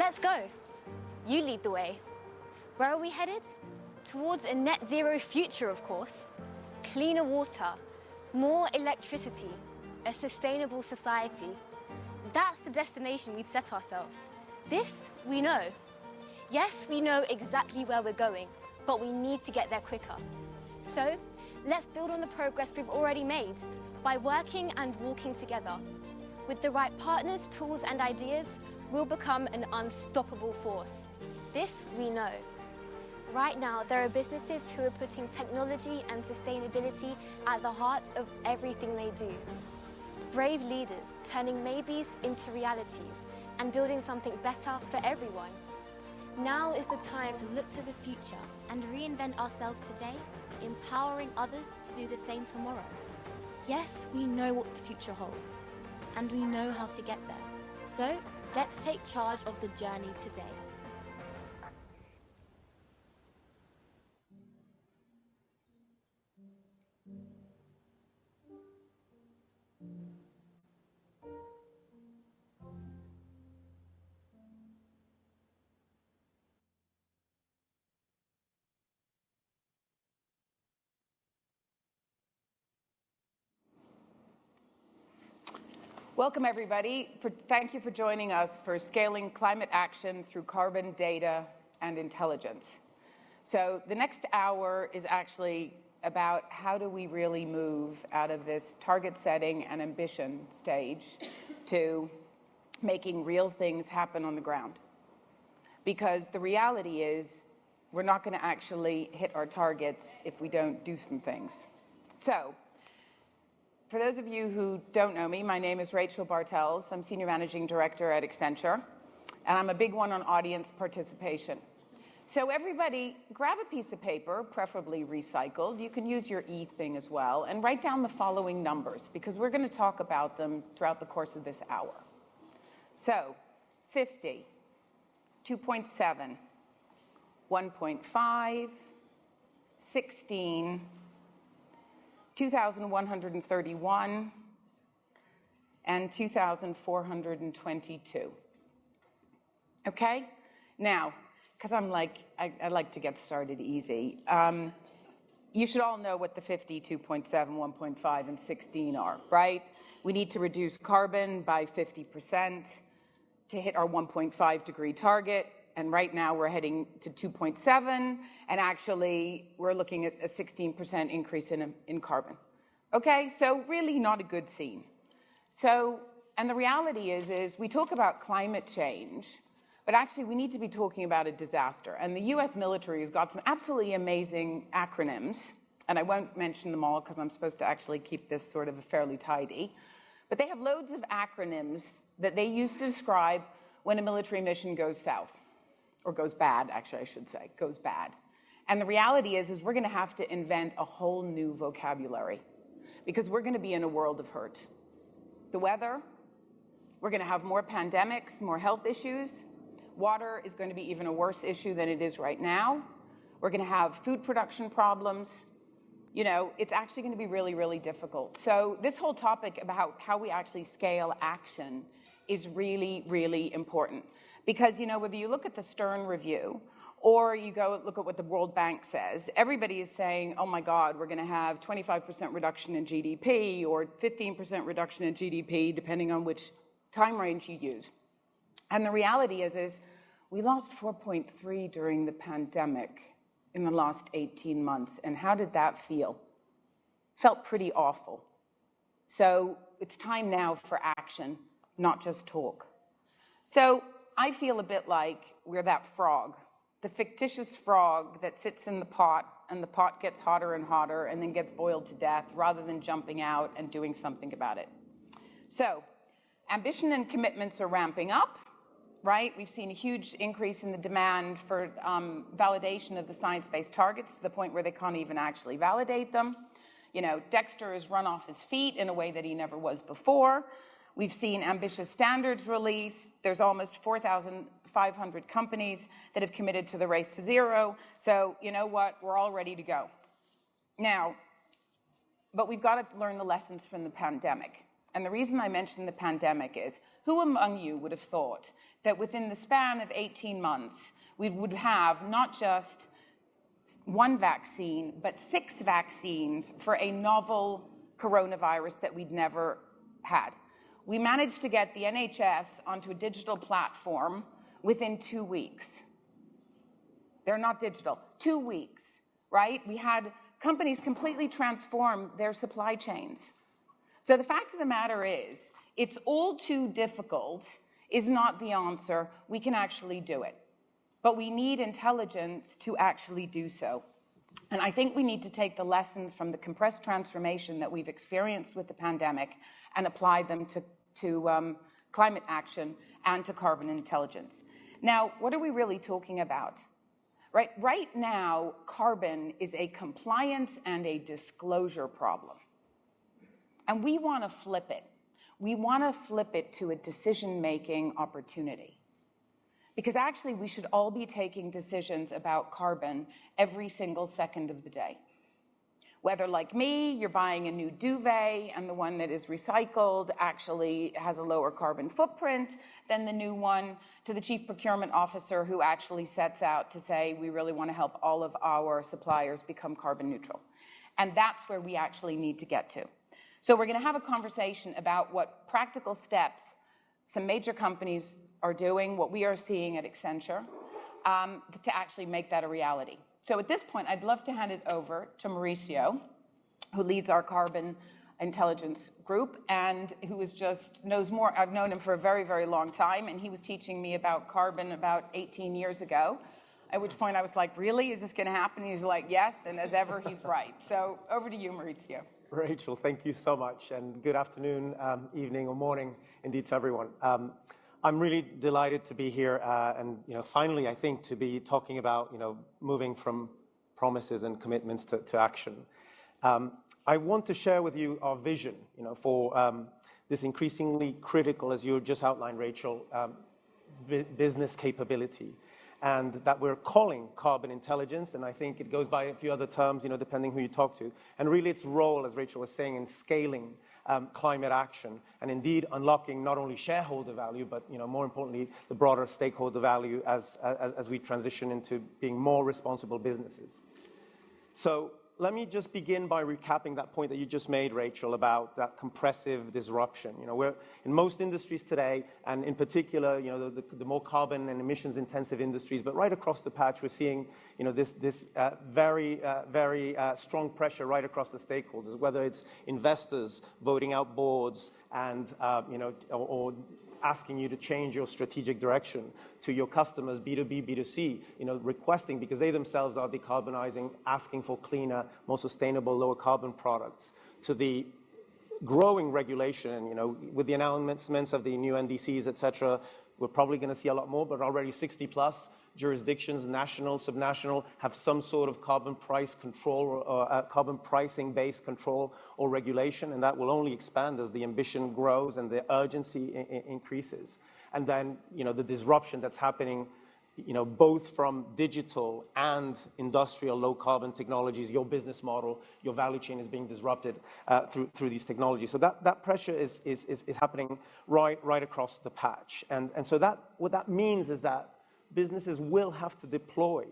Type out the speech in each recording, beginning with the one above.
let's go. You lead the way. Where are we headed? Towards a net zero future, of course. Cleaner water, more electricity, a sustainable society. That's the destination we've set ourselves. This we know. Yes, we know exactly where we're going, but we need to get there quicker. So, let's build on the progress we've already made by working and walking together. With the right partners, tools and ideas, we'll become an unstoppable force. This we know. Right now, there are businesses who are putting technology and sustainability at the heart of everything they do. Brave leaders turning maybes into realities and building something better for everyone. Now is the time to look to the future and reinvent ourselves today, empowering others to do the same tomorrow. Yes, we know what the future holds, and we know how to get there. So, let's take charge of the journey today. Welcome, everybody. Thank you for joining us for Scaling Climate Action Through Carbon, Data, and Intelligence. So the next hour is actually about how do we really move out of this target setting and ambition stage to making real things happen on the ground. Because the reality is we're not going to actually hit our targets if we don't do some things. So, for those of you who don't know me, my name is Rachel Bartels. I'm Senior Managing Director at Accenture, and I'm a big one on audience participation. So everybody, grab a piece of paper, preferably recycled. You can use your e-thing as well, and write down the following numbers, because we're going to talk about them throughout the course of this hour. So, 50, 2.7, 1.5, 16, 2,131, and 2,422. Okay? Now, because I like to get started easy, you should all know what the 50, 2.7, 1.5, and 16 are, right? We need to reduce carbon by 50% to hit our 1.5 degree target. And right now we're heading to 2.7, and actually we're looking at a 16% increase in carbon. Okay, so really not a good scene. So, and the reality is we talk about climate change, but actually we need to be talking about a disaster. And the US military has got some absolutely amazing acronyms, and I won't mention them all because I'm supposed to actually keep this sort of fairly tidy. But they have loads of acronyms that they use to describe when a military mission goes south. Or goes bad, actually, I should say, goes bad. And the reality is we're going to have to invent a whole new vocabulary because we're going to be in a world of hurt. The weather, we're going to have more pandemics, more health issues. Water is going to be even a worse issue than it is right now. We're going to have food production problems. You know, it's actually going to be really, really difficult. So this whole topic about how we actually scale action is really, really important. Because, you know, whether you look at the Stern Review or you go look at what the World Bank says, everybody is saying, oh my God, we're going to have 25% reduction in GDP or 15% reduction in GDP, depending on which time range you use. And the reality is we lost 4.3 during the pandemic in the last 18 months. And how did that feel? Felt pretty awful. So it's time now for action, not just talk. So I feel a bit like we're that frog, the fictitious frog that sits in the pot and the pot gets hotter and hotter and then gets boiled to death rather than jumping out and doing something about it. So ambition and commitments are ramping up, right? We've seen a huge increase in the demand for validation of the science-based targets to the point where they can't even actually validate them. You know, Dexter has run off his feet in a way that he never was before. We've seen ambitious standards released. There's almost 4,500 companies that have committed to the race to zero. So you know what? We're all ready to go. Now, but we've got to learn the lessons from the pandemic. And the reason I mention the pandemic is, who among you would have thought that within the span of 18 months, we would have not just one vaccine, but 6 vaccines for a novel coronavirus that we'd never had? We managed to get the NHS onto a digital platform within 2 weeks. They're not digital. 2 weeks, right? We had companies completely transform their supply chains. So the fact of the matter is, it's all too difficult is not the answer. We can actually do it. But we need intelligence to actually do so. And I think we need to take the lessons from the compressed transformation that we've experienced with the pandemic and apply them to climate action and to carbon intelligence. Now, what are we really talking about? Right now, carbon is a compliance and a disclosure problem. And we want to flip it. We want to flip it to a decision-making opportunity. Because actually, we should all be taking decisions about carbon every single second of the day. Whether, like me, you're buying a new duvet and the one that is recycled actually has a lower carbon footprint than the new one, to the chief procurement officer who actually sets out to say, we really want to help all of our suppliers become carbon neutral. And that's where we actually need to get to. So we're going to have a conversation about what practical steps some major companies are doing, what we are seeing at Accenture, to actually make that a reality. So at this point, I'd love to hand it over to Mauricio, who leads our carbon intelligence group and who is just knows more. I've known him for a very, very long time, and he was teaching me about carbon about 18 years ago, at which point I was like, really, is this going to happen? And he's like, yes, and as ever, he's right. So over to you, Mauricio. Rachel, thank you so much, and good afternoon, evening, or morning, indeed, to everyone. I'm really delighted to be here, and finally, I think, to be talking about moving from promises and commitments to action. I want to share with you our vision, for this increasingly critical, as you just outlined, Rachel, business capability, and that we're calling carbon intelligence, and I think it goes by a few other terms, depending who you talk to, and really its role, as Rachel was saying, in scaling climate action, and indeed unlocking not only shareholder value, but more importantly, the broader stakeholder value as we transition into being more responsible businesses. So let me just begin by recapping that point that you just made, Rachel, about that compressive disruption. We're in most industries today, and in particular, the more carbon and emissions-intensive industries, but right across the patch, we're seeing, this very strong pressure right across the stakeholders, whether it's investors voting out boards and, or asking you to change your strategic direction, to your customers, B2B, B2C, requesting, because they themselves are decarbonizing, asking for cleaner, more sustainable, lower carbon products, to the growing regulation, with the announcements of the new NDCs, et cetera. We're probably going to see a lot more, but already 60+ jurisdictions, national, subnational, have some sort of carbon price control or carbon pricing-based control or regulation, and that will only expand as the ambition grows and the urgency increases. And then, the disruption that's happening, both from digital and industrial low-carbon technologies, your business model, your value chain is being disrupted through these technologies. So that pressure is happening right across the patch. And so what that means is that businesses will have to deploy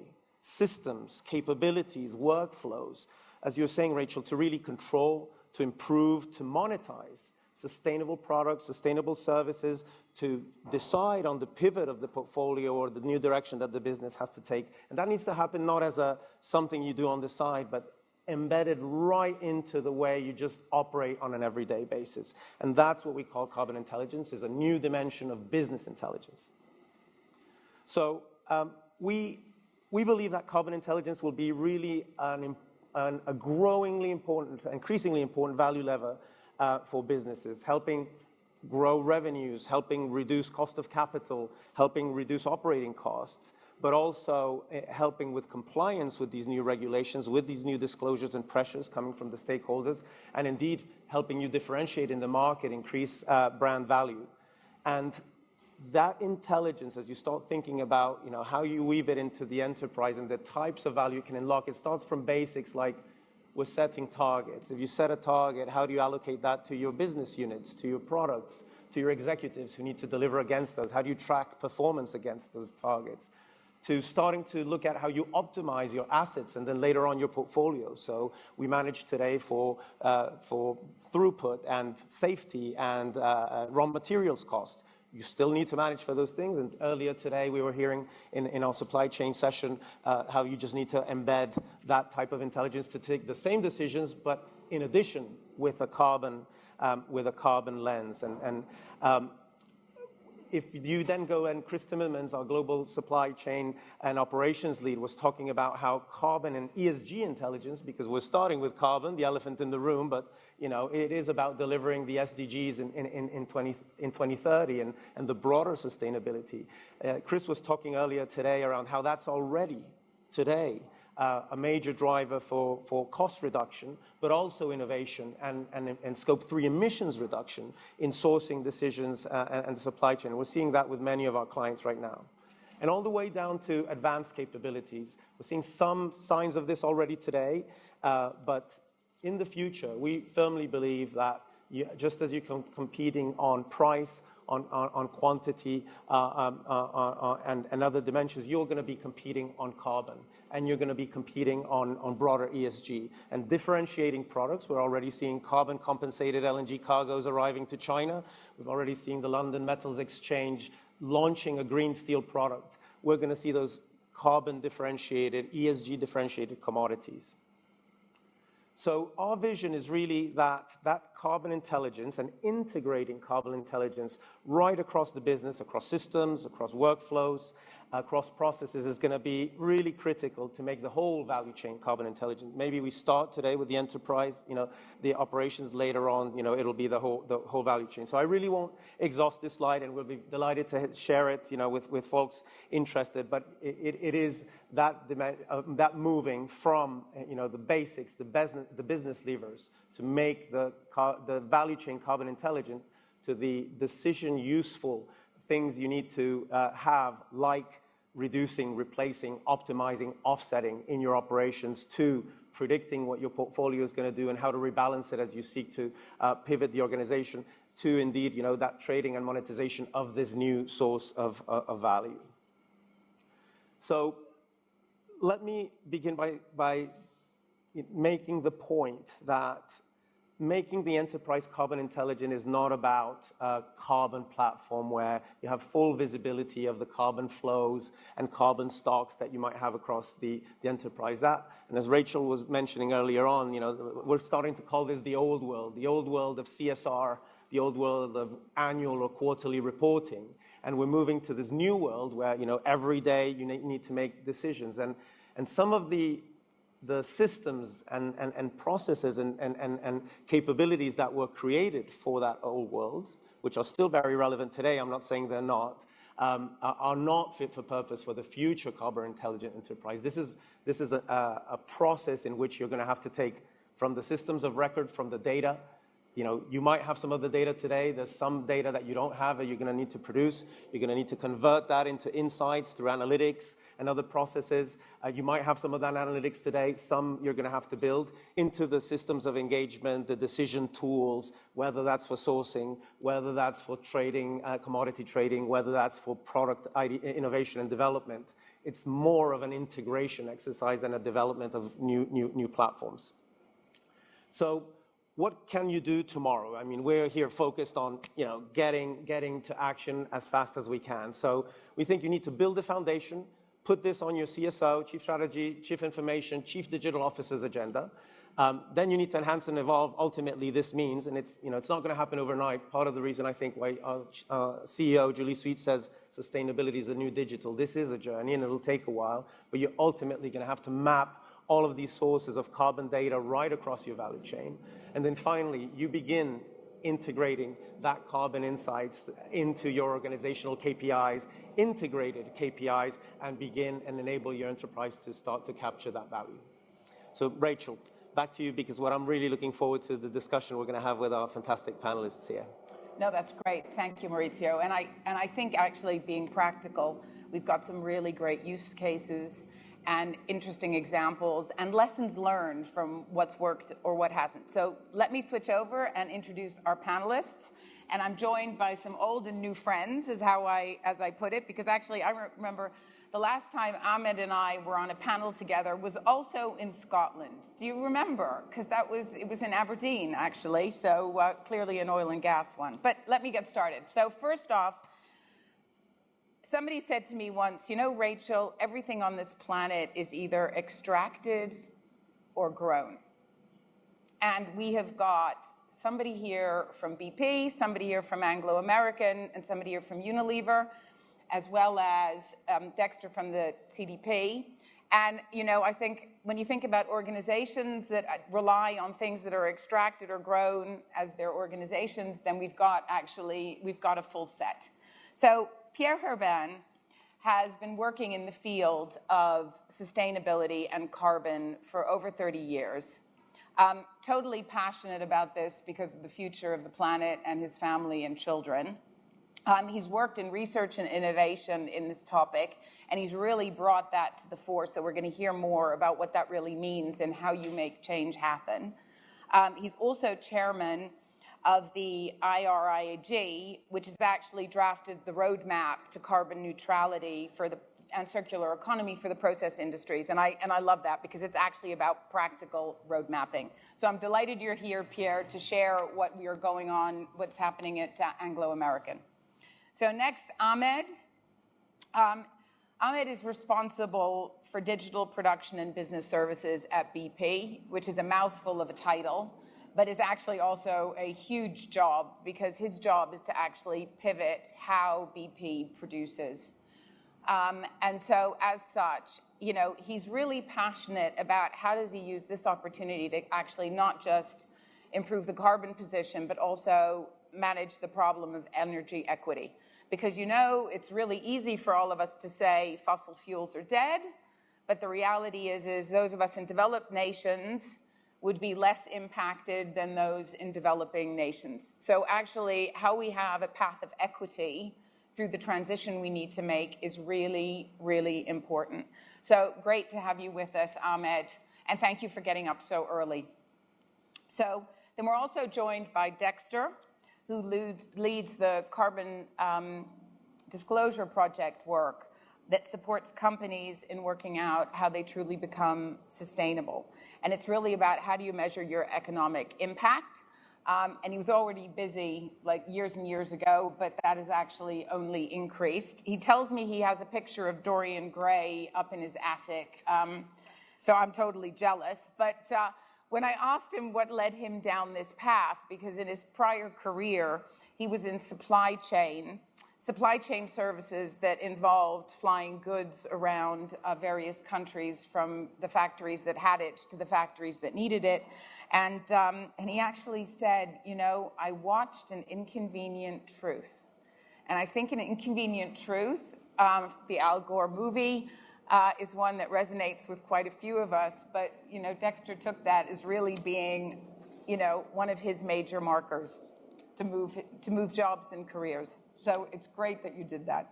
systems, capabilities, workflows, as you're saying, Rachel, to really control, to improve, to monetize sustainable products, sustainable services, to decide on the pivot of the portfolio or the new direction that the business has to take. And that needs to happen not as something you do on the side, but embedded right into the way you just operate on an everyday basis. And that's what we call carbon intelligence, is a new dimension of business intelligence. So we believe that carbon intelligence will be really a growingly important, increasingly important value lever for businesses, helping grow revenues, helping reduce cost of capital, helping reduce operating costs, but also helping with compliance with these new regulations, with these new disclosures and pressures coming from the stakeholders, and indeed helping you differentiate in the market, increase brand value. And that intelligence, as you start thinking about how you weave it into the enterprise and the types of value you can unlock, it starts from basics like we're setting targets. If you set a target, how do you allocate that to your business units, to your products, to your executives who need to deliver against those? How do you track performance against those targets? To starting to look at how you optimize your assets and then later on your portfolio. So we manage today for throughput and safety and raw materials costs. You still need to manage for those things. And earlier today, we were hearing in our supply chain session how you just need to embed that type of intelligence to take the same decisions, but in addition with a carbon lens. If you then go, and Chris Timmermans, our global supply chain and operations lead, was talking about how carbon and ESG intelligence, because we're starting with carbon, the elephant in the room, but it is about delivering the SDGs in 2030 and the broader sustainability. Chris was talking earlier today around how that's already today a major driver for cost reduction, but also innovation and Scope 3 emissions reduction in sourcing decisions and supply chain. We're seeing that with many of our clients right now. And all the way down to advanced capabilities. We're seeing some signs of this already today, but in the future, we firmly believe that just as you're competing on price, on quantity, and other dimensions, you're going to be competing on carbon, and you're going to be competing on broader ESG. And differentiating products, we're already seeing carbon-compensated LNG cargoes arriving to China. We've already seen the London Metals Exchange launching a green steel product. We're going to see those carbon-differentiated, ESG-differentiated commodities. So our vision is really that carbon intelligence and integrating carbon intelligence right across the business, across systems, across workflows, across processes is going to be really critical to make the whole value chain carbon intelligent. Maybe we start today with the enterprise, the operations later on, it'll be the whole value chain. So I really won't exhaust this slide, and we'll be delighted to share it, with folks interested. But it is that moving from, the basics, the business levers to make the value chain carbon intelligent to the decision useful things you need to have, like reducing, replacing, optimizing, offsetting in your operations, to predicting what your portfolio is going to do and how to rebalance it as you seek to pivot the organization, to indeed, that trading and monetization of this new source of value. So let me begin by making the point that making the enterprise carbon intelligent is not about a carbon platform where you have full visibility of the carbon flows and carbon stocks that you might have across the enterprise. And as Rachel was mentioning earlier on, we're starting to call this the old world of CSR, the old world of annual or quarterly reporting. And we're moving to this new world where, every day you need to make decisions. And some of the systems and processes and capabilities that were created for that old world, which are still very relevant today, I'm not saying they're not, are not fit for purpose for the future carbon intelligent enterprise. This is a process in which you're going to have to take from the systems of record, from the data. You might have some of the data today. There's some data that you don't have that you're going to need to produce. You're going to need to convert that into insights through analytics and other processes. You might have some of that analytics today. Some you're going to have to build into the systems of engagement, the decision tools, whether that's for sourcing, whether that's for trading, commodity trading, whether that's for product innovation and development. It's more of an integration exercise than a development of new platforms. So what can you do tomorrow? I mean, we're here focused on, getting to action as fast as we can. So we think you need to build a foundation, put this on your CSO, Chief Strategy, Chief Information, Chief Digital Officer's agenda. Then you need to enhance and evolve. Ultimately, this means, and it's not going to happen overnight. Part of the reason I think why our CEO, Julie Sweet, says sustainability is the new digital. This is a journey, and it'll take a while. But you're ultimately going to have to map all of these sources of carbon data right across your value chain. And then finally, you begin integrating that carbon insights into your organizational KPIs, integrated KPIs, and begin and enable your enterprise to start to capture that value. So Rachel, back to you, because what I'm really looking forward to is the discussion we're going to have with our fantastic panelists here. No, that's great. Thank you, Maurizio. And I think actually being practical, we've got some really great use cases and interesting examples and lessons learned from what's worked or what hasn't. So let me switch over and introduce our panelists. And I'm joined by some old and new friends, as I put it, because actually I remember the last time Ahmed and I were on a panel together was also in Scotland. Do you remember? Because it was in Aberdeen, actually, so clearly an oil and gas one. But let me get started. So first off, somebody said to me once, you know, Rachel, everything on this planet is either extracted or grown. And we have got somebody here from BP, somebody here from Anglo American, and somebody here from Unilever, as well as Dexter from the CDP. And, you know, I think when you think about organizations that rely on things that are extracted or grown as their organizations, then we've got a full set. So Pierre Herbin has been working in the field of sustainability and carbon for over 30 years. Totally passionate about this because of the future of the planet and his family and children. He's worked in research and innovation in this topic, and he's really brought that to the fore. So we're going to hear more about what that really means and how you make change happen. He's also chairman of the IRIAG, which has actually drafted the roadmap to carbon neutrality and circular economy for the process industries. And I love that because it's actually about practical road mapping. So I'm delighted you're here, Pierre, to share what's happening at Anglo American. So next, Ahmed. Ahmed is responsible for digital production and business services at BP, which is a mouthful of a title, but is actually also a huge job because his job is to actually pivot how BP produces. And so as such, you know, he's really passionate about how does he use this opportunity to actually not just improve the carbon position, but also manage the problem of energy equity. Because, you know, it's really easy for all of us to say fossil fuels are dead, but the reality is those of us in developed nations would be less impacted than those in developing nations. So actually, how we have a path of equity through the transition we need to make is really, really important. So great to have you with us, Ahmed, and thank you for getting up so early. So then we're also joined by Dexter, who leads the Carbon Disclosure Project work that supports companies in working out how they truly become sustainable. And it's really about how do you measure your economic impact. And he was already busy like years and years ago, but that has actually only increased. He tells me he has a picture of Dorian Gray up in his attic. So I'm totally jealous. But when I asked him what led him down this path, because in his prior career, he was in supply chain services that involved flying goods around various countries from the factories that had it to the factories that needed it. And he actually said, you know, I watched An Inconvenient Truth. And I think An Inconvenient Truth, the Al Gore movie, is one that resonates with quite a few of us. But, you know, Dexter took that as really being, you know, one of his major markers to move jobs and careers. So it's great that you did that.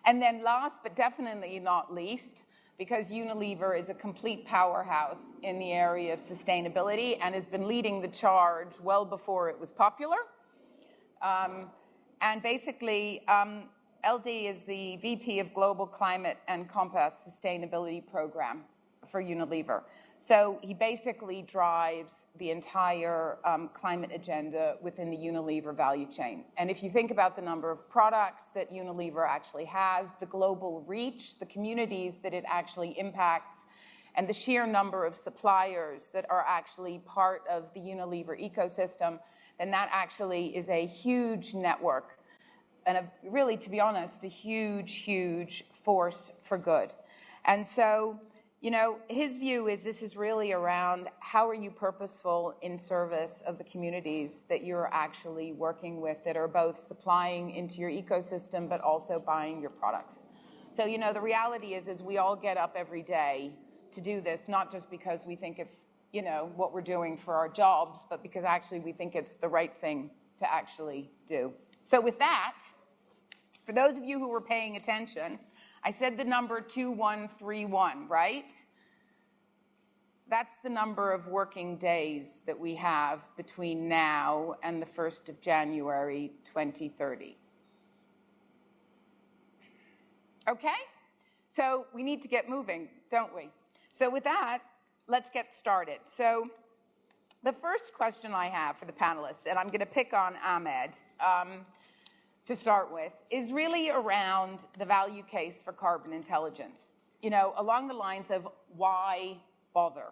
And then last but definitely not least, because Unilever is a complete powerhouse in the area of sustainability and has been leading the charge well before it was popular. And basically, LD is the VP of Global Climate and Compass Sustainability Program for Unilever. So he basically drives the entire climate agenda within the Unilever value chain. And if you think about the number of products that Unilever actually has, the global reach, the communities that it actually impacts, and the sheer number of suppliers that are actually part of the Unilever ecosystem, then that actually is a huge network. And really, to be honest, a huge, huge force for good. And so, you know, his view is this is really around how are you purposeful in service of the communities that you're actually working with that are both supplying into your ecosystem but also buying your products. So, you know, the reality is we all get up every day to do this, not just because we think it's, you know, what we're doing for our jobs, but because actually we think it's the right thing to actually do. So with that, for those of you who were paying attention, I said the number 2131, right? That's the number of working days that we have between now and the 1st of January 2030. Okay? So we need to get moving, don't we? So with that, let's get started. So the first question I have for the panelists, and I'm going to pick on Ahmed to start with, is really around the value case for carbon intelligence. You know, along the lines of why bother,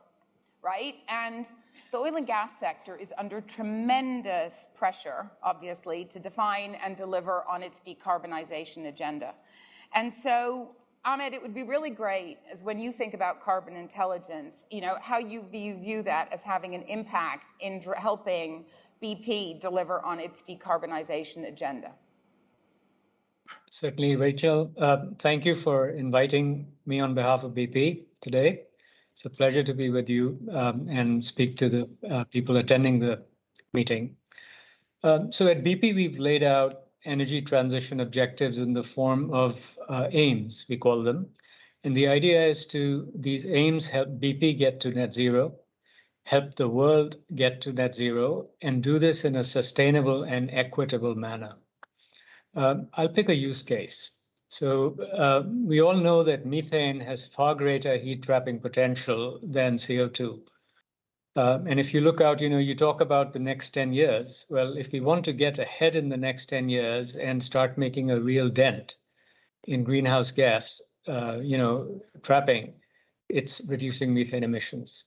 right? And the oil and gas sector is under tremendous pressure, obviously, to define and deliver on its decarbonization agenda. And so, Ahmed, it would be really great, as when you think about carbon intelligence, you know, how you view that as having an impact in helping BP deliver on its decarbonization agenda. Certainly, Rachel. Thank you for inviting me on behalf of BP today. It's a pleasure to be with you and speak to the people attending the meeting. So at BP, we've laid out energy transition objectives in the form of aims, we call them. And the idea is these aims help BP get to net zero, help the world get to net zero, and do this in a sustainable and equitable manner. I'll pick a use case. So we all know that methane has far greater heat trapping potential than CO2. And if you look out, you talk about the next 10 years. Well, if we want to get ahead in the next 10 years and start making a real dent in greenhouse gas, trapping, it's reducing methane emissions.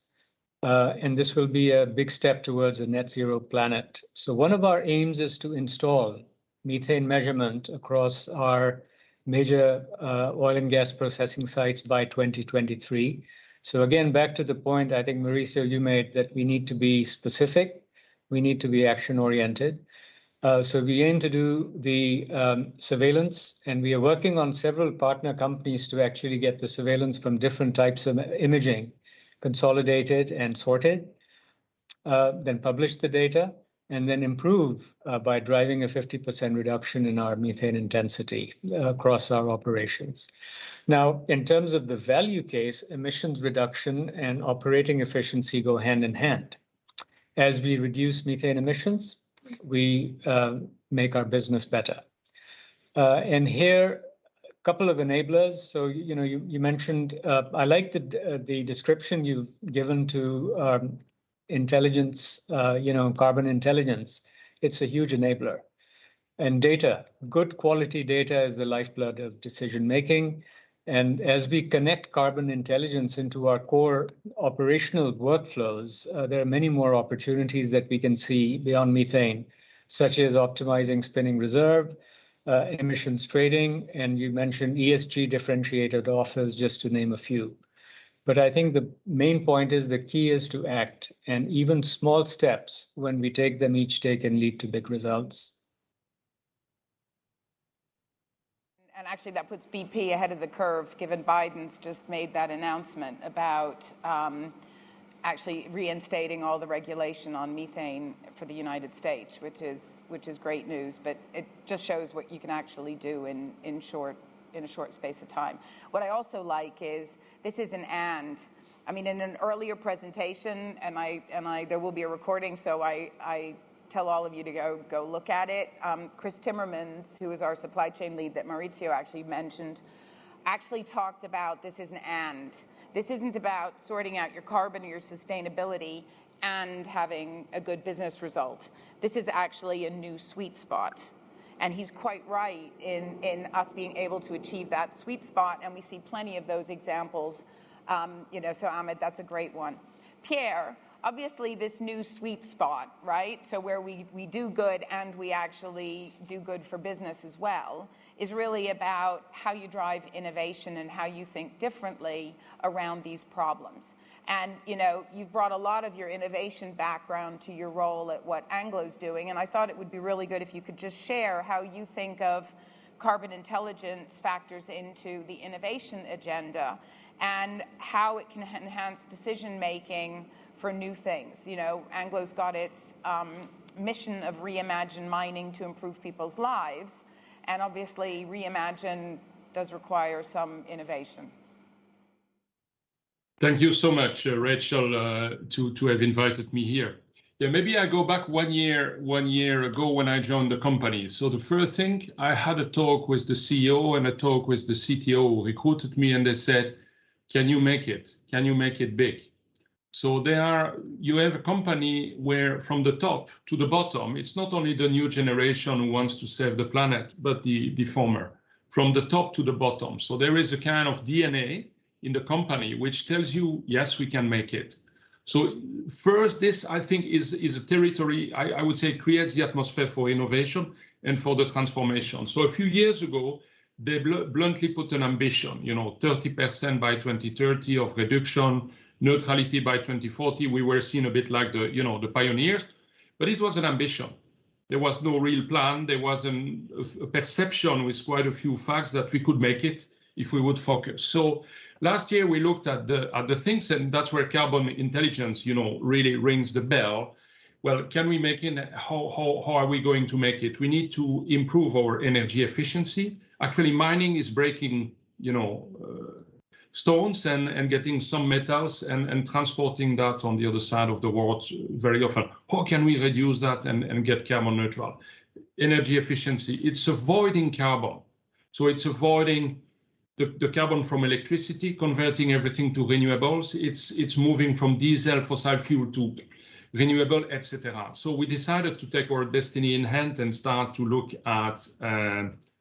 And this will be a big step towards a net zero planet. So one of our aims is to install methane measurement across our major oil and gas processing sites by 2023. So again, back to the point I think, Mauricio, you made, that we need to be specific, we need to be action-oriented. So we aim to do the surveillance, and we are working on several partner companies to actually get the surveillance from different types of imaging consolidated and sorted, then publish the data, and then improve by driving a 50% reduction in our methane intensity across our operations. Now, in terms of the value case, emissions reduction and operating efficiency go hand in hand. As we reduce methane emissions, we make our business better. And here, a couple of enablers. So, you mentioned, I like the description you've given to intelligence, carbon intelligence. It's a huge enabler. And data, good quality data is the lifeblood of decision making. And as we connect carbon intelligence into our core operational workflows, there are many more opportunities that we can see beyond methane, such as optimizing spinning reserve, emissions trading, and you mentioned ESG differentiated offers, just to name a few. But I think the main point is the key is to act, and even small steps, when we take them each day, can lead to big results. And actually that puts BP ahead of the curve, given Biden's just made that announcement about actually reinstating all the regulation on methane for the United States, which is great news. But it just shows what you can actually do in a short space of time. What I also like is this is an and. I mean, in an earlier presentation, and there will be a recording, so I tell all of you to go look at it. Chris Timmermans, who is our supply chain lead that Mauricio actually mentioned, actually talked about this is an and. This isn't about sorting out your carbon or your sustainability and having a good business result. This is actually a new sweet spot. And he's quite right in us being able to achieve that sweet spot, and we see plenty of those examples. So Ahmed, that's a great one. Pierre, obviously this new sweet spot, right? So where we do good and we actually do good for business as well, is really about how you drive innovation and how you think differently around these problems. And, you've brought a lot of your innovation background to your role at what Anglo's doing, and I thought it would be really good if you could just share how you think of carbon intelligence factors into the innovation agenda and how it can enhance decision-making for new things. Anglo's got its mission of reimagine mining to improve people's lives, and obviously reimagine does require some innovation. Thank you so much, Rachel, to have invited me here. Yeah, maybe I go back 1 year ago when I joined the company. So the first thing, I had a talk with the CEO and a talk with the CTO who recruited me, and they said, can you make it? Can you make it big? So you have a company where from the top to the bottom, it's not only the new generation who wants to save the planet, but the former, from the top to the bottom. So there is a kind of DNA in the company which tells you, yes, we can make it. So first, this, I think, is a territory, I would say, creates the atmosphere for innovation and for the transformation. So a few years ago, they bluntly put an ambition, 30% by 2030 of reduction, neutrality by 2040. We were seen a bit like the pioneers, but it was an ambition. There was no real plan. There was a perception with quite a few facts that we could make it if we would focus. So last year we looked at the things, and that's where carbon intelligence, really rings the bell. Well, can we make it? How are we going to make it? We need to improve our energy efficiency. Actually, mining is breaking, stones and getting some metals and transporting that on the other side of the world very often. How can we reduce that and get carbon neutral? Energy efficiency, it's avoiding carbon. So it's avoiding the carbon from electricity, converting everything to renewables. It's moving from diesel, fossil fuel to renewable, etc. So we decided to take our destiny in hand and start to look at,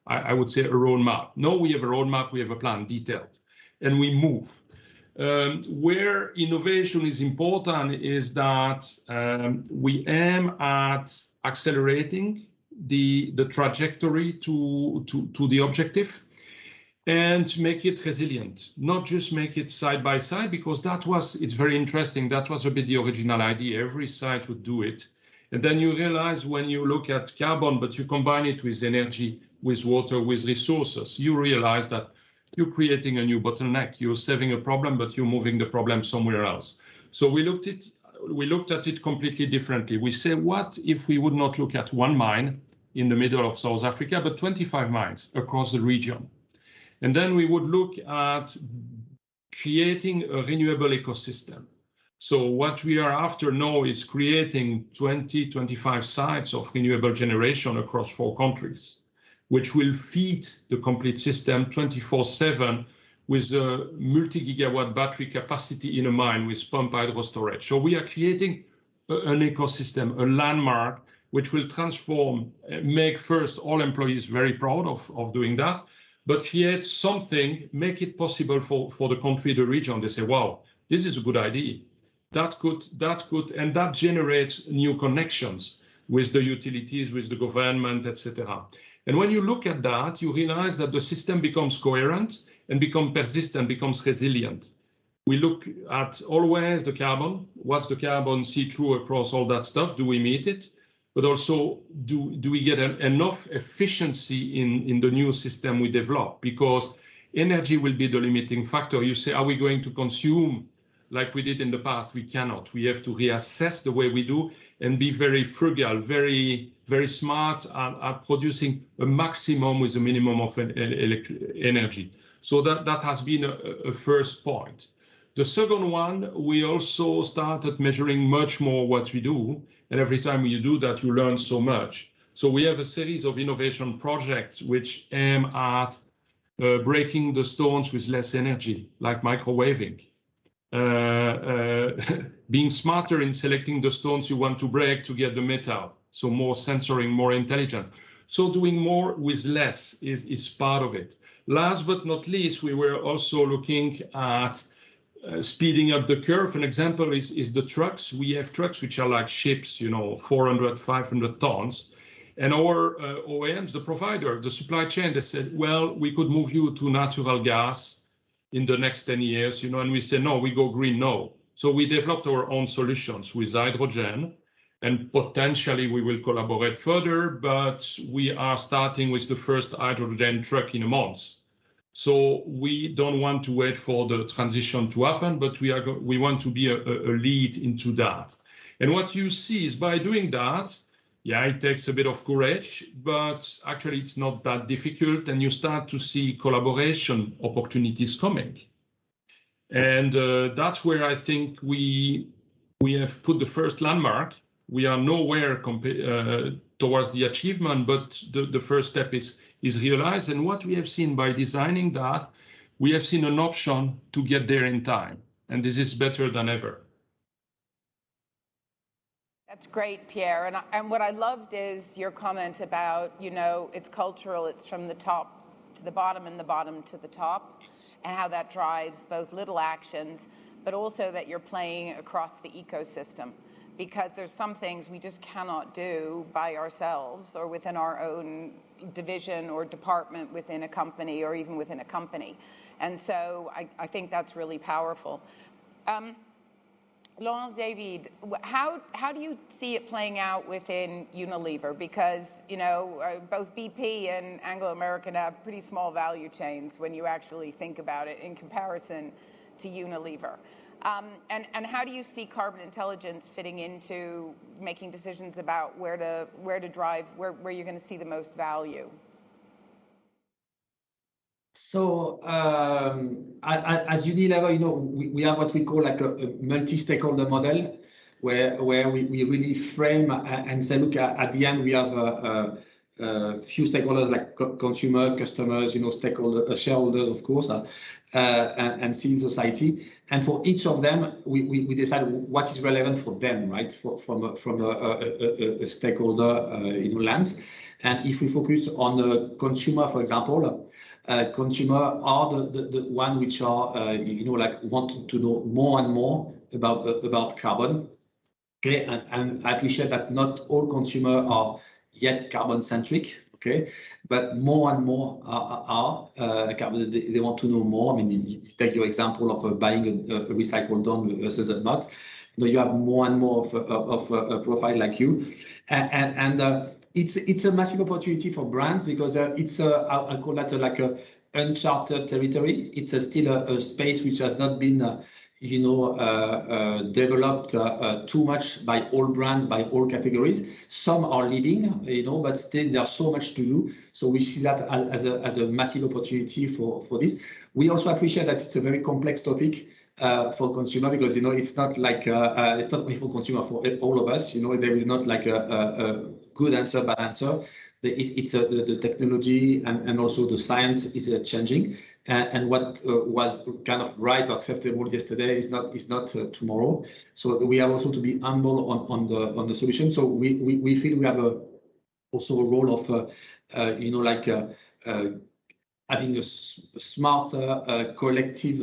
I would say, a roadmap. No, we have a roadmap, we have a plan, detailed, and we move. Where innovation is important is that we aim at accelerating the trajectory to the objective and make it resilient, not just make it side by side, because it's very interesting. That was a bit the original idea. Every site would do it. And then you realize when you look at carbon, but you combine it with energy, with water, with resources, you realize that you're creating a new bottleneck. You're saving a problem, but you're moving the problem somewhere else. So we looked at it completely differently. We say, what if we would not look at one mine in the middle of South Africa, but 25 mines across the region? And then we would look at creating a renewable ecosystem. So what we are after now is creating 20-25 sites of renewable generation across 4 countries, which will feed the complete system 24/7 with a multi-gigawatt battery capacity in a mine with pump hydro storage. So we are creating an ecosystem, a landmark, which will transform, make first all employees very proud of doing that, but create something, make it possible for the country, the region. They say, wow, this is a good idea. That could, and that generates new connections with the utilities, with the government, etc. And when you look at that, you realize that the system becomes coherent and becomes persistent, becomes resilient. We look at always the carbon. What's the carbon see-through across all that stuff? Do we meet it? But also, do we get enough efficiency in the new system we develop? Because energy will be the limiting factor. You say, are we going to consume like we did in the past? We cannot. We have to reassess the way we do and be very frugal, very, very smart at producing a maximum with a minimum of energy. So that has been a first point. The second one, we also started measuring much more what we do. And every time you do that, you learn so much. So we have a series of innovation projects which aim at breaking the stones with less energy, like microwaving. Being smarter in selecting the stones you want to break to get the metal. So more sensoring, more intelligent. So doing more with less is part of it. Last but not least, we were also looking at speeding up the curve. An example is the trucks. We have trucks which are like ships, 400, 500 tons. And our OEMs, the provider, the supply chain, they said, well, we could move you to natural gas in the next 10 years, and we said, no, we go green, no. So we developed our own solutions with hydrogen, and potentially we will collaborate further, but we are starting with the first hydrogen truck in a month. So we don't want to wait for the transition to happen, but we want to be a lead into that. And what you see is by doing that, Yeah, it takes a bit of courage, but actually it's not that difficult, and you start to see collaboration opportunities coming. And that's where I think we have put the first landmark. We are nowhere towards the achievement, but the first step is realized. And what we have seen by designing that, we have seen an option to get there in time. And this is better than ever. That's great, Pierre. And what I loved is your comment about, you know, it's cultural, it's from the top to the bottom and the bottom to the top, and how that drives both little actions, but also that you're playing across the ecosystem. Because there's some things we just cannot do by ourselves or within our own division or department within a company or even within a company. And so I think that's really powerful. Laurent David, how do you see it playing out within Unilever? Because, you know, both BP and Anglo American have pretty small value chains when you actually think about it in comparison to Unilever. And how do you see carbon intelligence fitting into making decisions about where to drive, where you're going to see the most value? So as Unilever, you know, we have what we call like a multi-stakeholder model, where we really frame and say, look, at the end we have a few stakeholders like consumer, customers, you know, stakeholders, shareholders, of course, and civil society. And for each of them, we decide what is relevant for them, right? From a stakeholder lens. And if we focus on the consumer, for example, consumer are the one which are you know, like wanting to know more and more about carbon. Okay, and I appreciate that not all consumers are yet carbon centric. Okay, but more and more are they want to know more. I mean, you take your example of buying a recycled don versus not. You know, you have more and more of a profile like you, and it's a massive opportunity for brands because it's I call that like a uncharted territory. It's still a space which has not been you know, developed too much by all brands, by all categories. Some are leading, you know, but still there's so much to do. So we see that as a massive opportunity for this. We also appreciate that it's a very complex topic for consumer because, you know, it's not like it's not only for consumer, for all of us. You know, there is not like a good answer, bad answer. It's the technology and also the science is changing. And what was kind of right or acceptable yesterday is not tomorrow. So we have also to be humble on the solution. So we feel we have also a role of you know, like having a smarter collective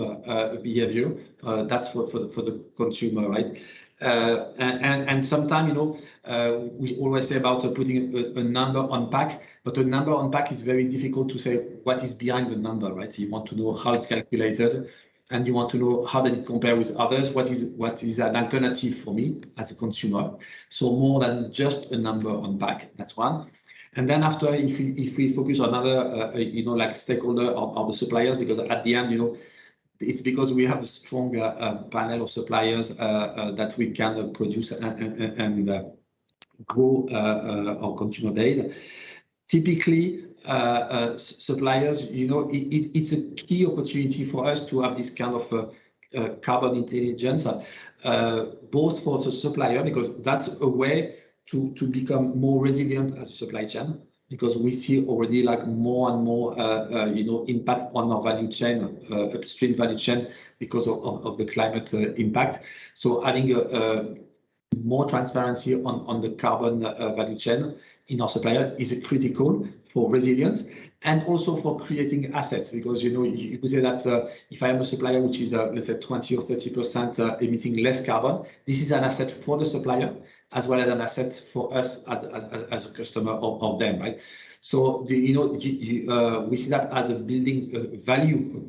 behavior. That's for the consumer, right? And sometimes, you know, we always say about putting a number on pack, but a number on pack is very difficult to say what is behind the number, right? You want to know how it's calculated, and you want to know how does it compare with others. What is an alternative for me as a consumer? So more than just a number on pack. That's one. And then after, if we focus on other, you know, like stakeholder or the suppliers, because at the end, you know, it's because we have a strong panel of suppliers that we can produce and grow our consumer base. Typically, suppliers, you know, it's a key opportunity for us to have this kind of carbon intelligence, both for the supplier, because that's a way to become more resilient as a supply chain, because we see already like more and more, you know, impact on our value chain, upstream value chain, because of the climate impact. So having more transparency on the carbon value chain in our supplier is critical for resilience and also for creating assets, because, you know, you could say that if I am a supplier which is, let's say, 20 or 30% emitting less carbon, this is an asset for the supplier as well as an asset for us as a customer of them, right? So, you know, we see that as a building value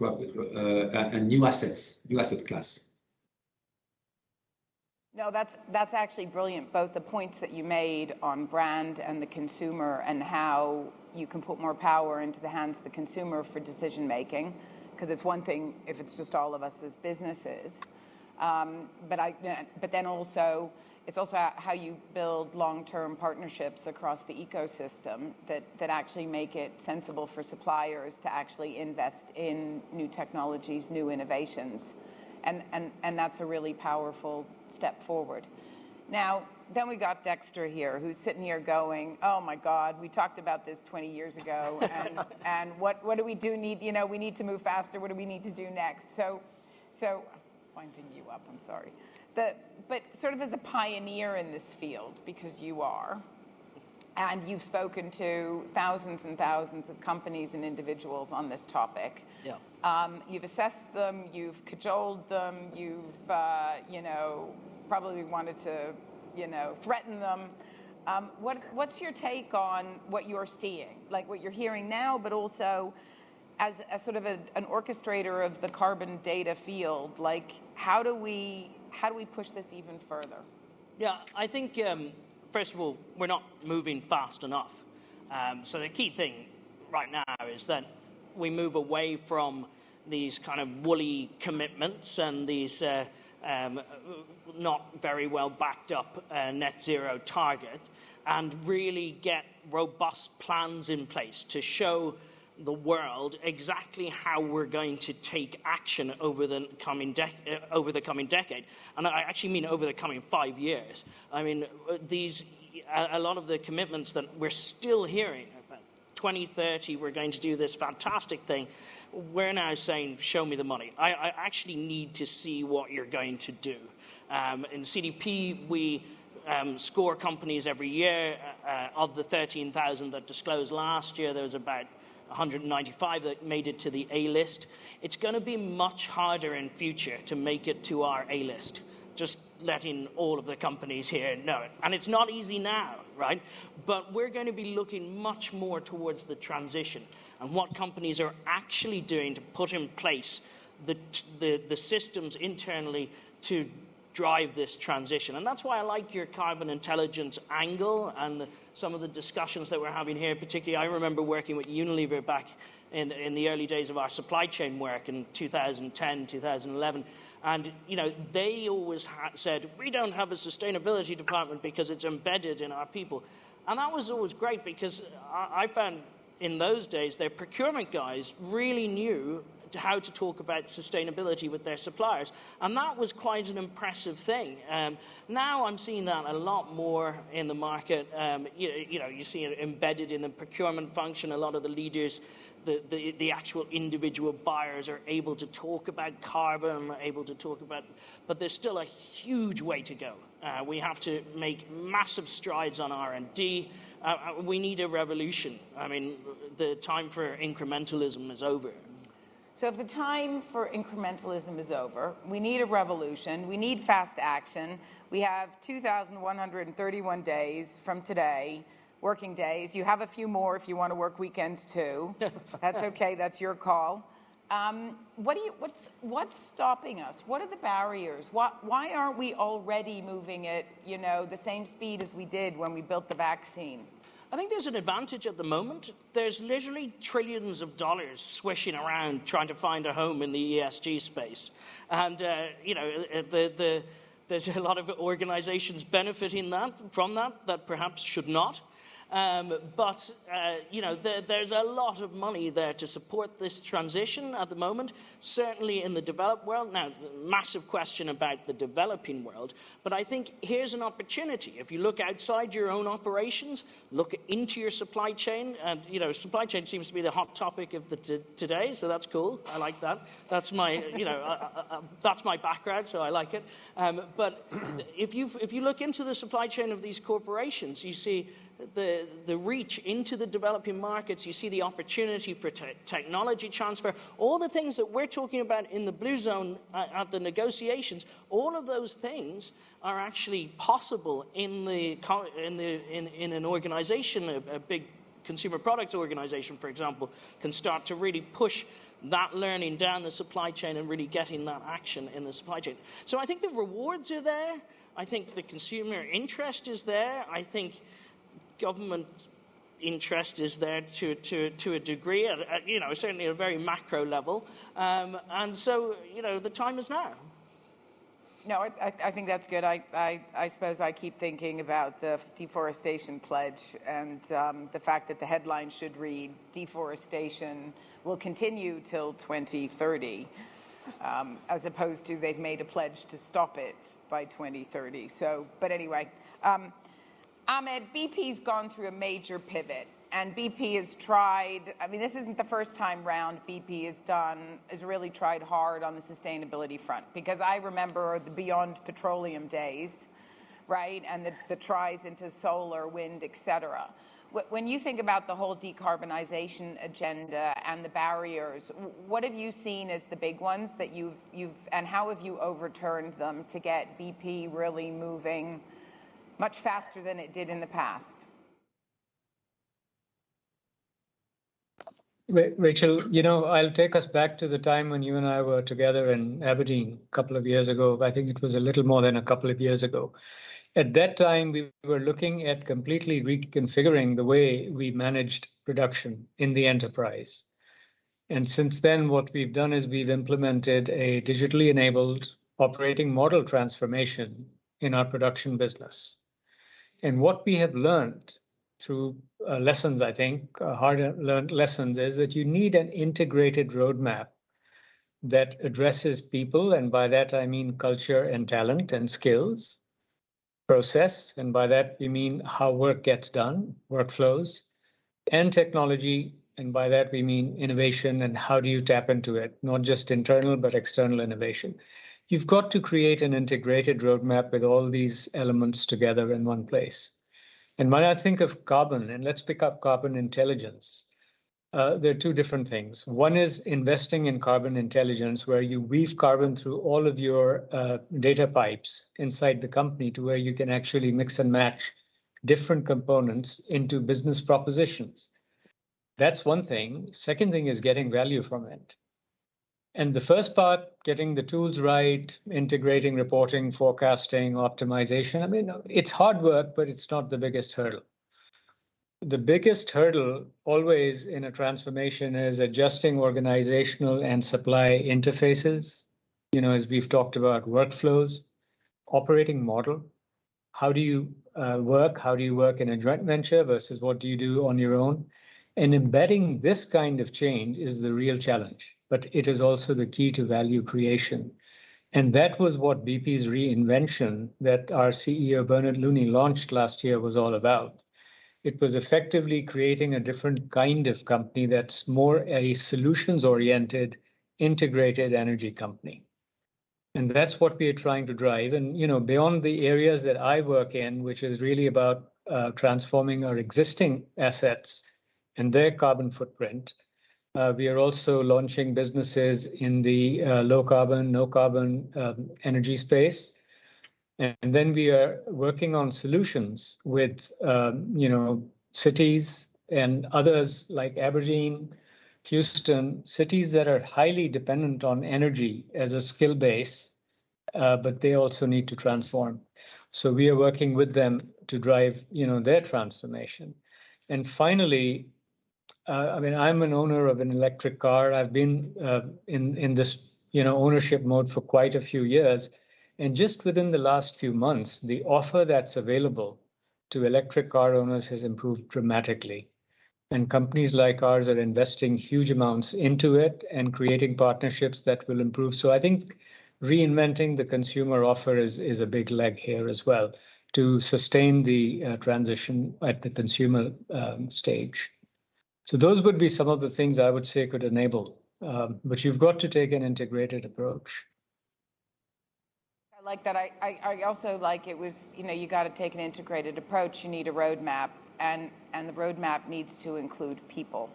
and new asset class. No, that's actually brilliant, both the points that you made on brand and the consumer and how you can put more power into the hands of the consumer for decision making, because it's one thing if it's just all of us as businesses, but then also it's also how you build long-term partnerships across the ecosystem that actually make it sensible for suppliers to actually invest in new technologies, new innovations. And that's a really powerful step forward. Now, then we got Dexter here, who's sitting here going, oh my God, we talked about this 20 years ago, and what do we do? We need to move faster. What do we need to do next? So I'm winding you up, I'm sorry. But sort of as a pioneer in this field, because you are, and you've spoken to thousands and thousands of companies and individuals on this topic. Yeah. You've assessed them, you've cajoled them, you've, probably wanted to, threaten them. What's your take on what you're seeing, like what you're hearing now, but also as sort of an orchestrator of the carbon data field? Like, how do we push this even further? Yeah, I think, first of all, we're not moving fast enough. So the key thing right now is that we move away from these kind of woolly commitments and these not very well backed up net zero target, and really get robust plans in place to show the world exactly how we're going to take action over the coming decade. And I actually mean over the coming 5 years. I mean, a lot of the commitments that we're still hearing about 2030, we're going to do this fantastic thing. We're now saying, show me the money. I actually need to see what you're going to do. In CDP, we score companies every year. Of the 13,000 that disclosed last year, there was about 195 that made it to the A list. It's going to be much harder in future to make it to our A list, just letting all of the companies here know it. And it's not easy now, right? But we're going to be looking much more towards the transition and what companies are actually doing to put in place the systems internally to drive this transition. And that's why I like your carbon intelligence angle and some of the discussions that we're having here. Particularly, I remember working with Unilever back in the early days of our supply chain work in 2010, 2011. And, they always said, we don't have a sustainability department because it's embedded in our people. And that was always great, because I found in those days their procurement guys really knew how to talk about sustainability with their suppliers. And that was quite an impressive thing. Now I'm seeing that a lot more in the market. You see it embedded in the procurement function. A lot of the leaders, the actual individual buyers are able to talk about carbon, but there's still a huge way to go. We have to make massive strides on R&D. We need a revolution. I mean, the time for incrementalism is over. So if the time for incrementalism is over, we need a revolution, we need fast action. We have 2,131 days from today, working days. You have a few more if you want to work weekends too. That's okay, that's your call. What's stopping us? What are the barriers? Why aren't we already moving at, the same speed as we did when we built the vaccine? I think there's an advantage at the moment. There's literally trillions of dollars swishing around trying to find a home in the ESG space. And, there's a lot of organizations benefiting from that perhaps should not. But there's a lot of money there to support this transition at the moment, certainly in the developed world. Now, massive question about the developing world, but I think here's an opportunity. If you look outside your own operations, look into your supply chain, and, supply chain seems to be the hot topic of today, so that's cool. I like that. That's my, that's my background, so I like it. But if you look into the supply chain of these corporations, you see the reach into the developing markets, you see the opportunity for technology transfer, all the things that we're talking about in the Blue Zone at the negotiations, all of those things are actually possible in an organization. A big consumer products organization, for example, can start to really push that learning down the supply chain and really getting that action in the supply chain. So I think the rewards are there. I think the consumer interest is there. I think government interest is there to a degree, certainly at a very macro level. And so, the time is now. No, I think that's good. I suppose I keep thinking about the deforestation pledge and the fact that the headline should read, deforestation will continue till 2030, as opposed to they've made a pledge to stop it by 2030. So, but anyway, Ahmed, BP's gone through a major pivot. And BP has tried, I mean, this isn't the first time round BP has really tried hard on the sustainability front. Because I remember the Beyond Petroleum days, right? And the tries into solar, wind, et cetera. When you think about the whole decarbonization agenda and the barriers, what have you seen as the big ones that and how have you overturned them to get BP really moving much faster than it did in the past? Rachel, I'll take us back to the time when you and I were together in Aberdeen a couple of years ago. I think it was a little more than a couple of years ago. At that time, we were looking at completely reconfiguring the way we managed production in the enterprise. And since then, what we've done is we've implemented a digitally enabled operating model transformation in our production business. And what we have learned through lessons, I think, hard-learned lessons, is that you need an integrated roadmap that addresses people, and by that I mean culture and talent and skills, process, and by that we mean how work gets done, workflows, and technology, and by that we mean innovation and how do you tap into it, not just internal but external innovation. You've got to create an integrated roadmap with all these elements together in one place. And when I think of carbon, and let's pick up carbon intelligence, there are two different things. One is investing in carbon intelligence, where you weave carbon through all of your data pipes inside the company to where you can actually mix and match different components into business propositions. That's one thing. Second thing is getting value from it. And the first part, getting the tools right, integrating reporting, forecasting, optimization. I mean, it's hard work, but it's not the biggest hurdle. The biggest hurdle always in a transformation is adjusting organizational and supply interfaces. As we've talked about, workflows, operating model. How do you work? How do you work in a joint venture versus what do you do on your own? And embedding this kind of change is the real challenge, but it is also the key to value creation. And that was what BP's reinvention that our CEO Bernard Looney launched last year was all about. It was effectively creating a different kind of company that's more a solutions-oriented, integrated energy company. And that's what we are trying to drive. And beyond the areas that I work in, which is really about transforming our existing assets and their carbon footprint, we are also launching businesses in the low carbon, no carbon energy space. And then we are working on solutions with, cities and others like Aberdeen, Houston, cities that are highly dependent on energy as a skill base, but they also need to transform. So we are working with them to drive, their transformation. And finally, I'm an owner of an electric car. I've been in this, ownership mode for quite a few years. And just within the last few months, the offer that's available to electric car owners has improved dramatically. And companies like ours are investing huge amounts into it and creating partnerships that will improve. So I think reinventing the consumer offer is a big leg here as well to sustain the transition at the consumer stage. So those would be some of the things I would say could enable, but you've got to take an integrated approach. I like that. I also like it was, you got to take an integrated approach. You need a roadmap, and the roadmap needs to include people.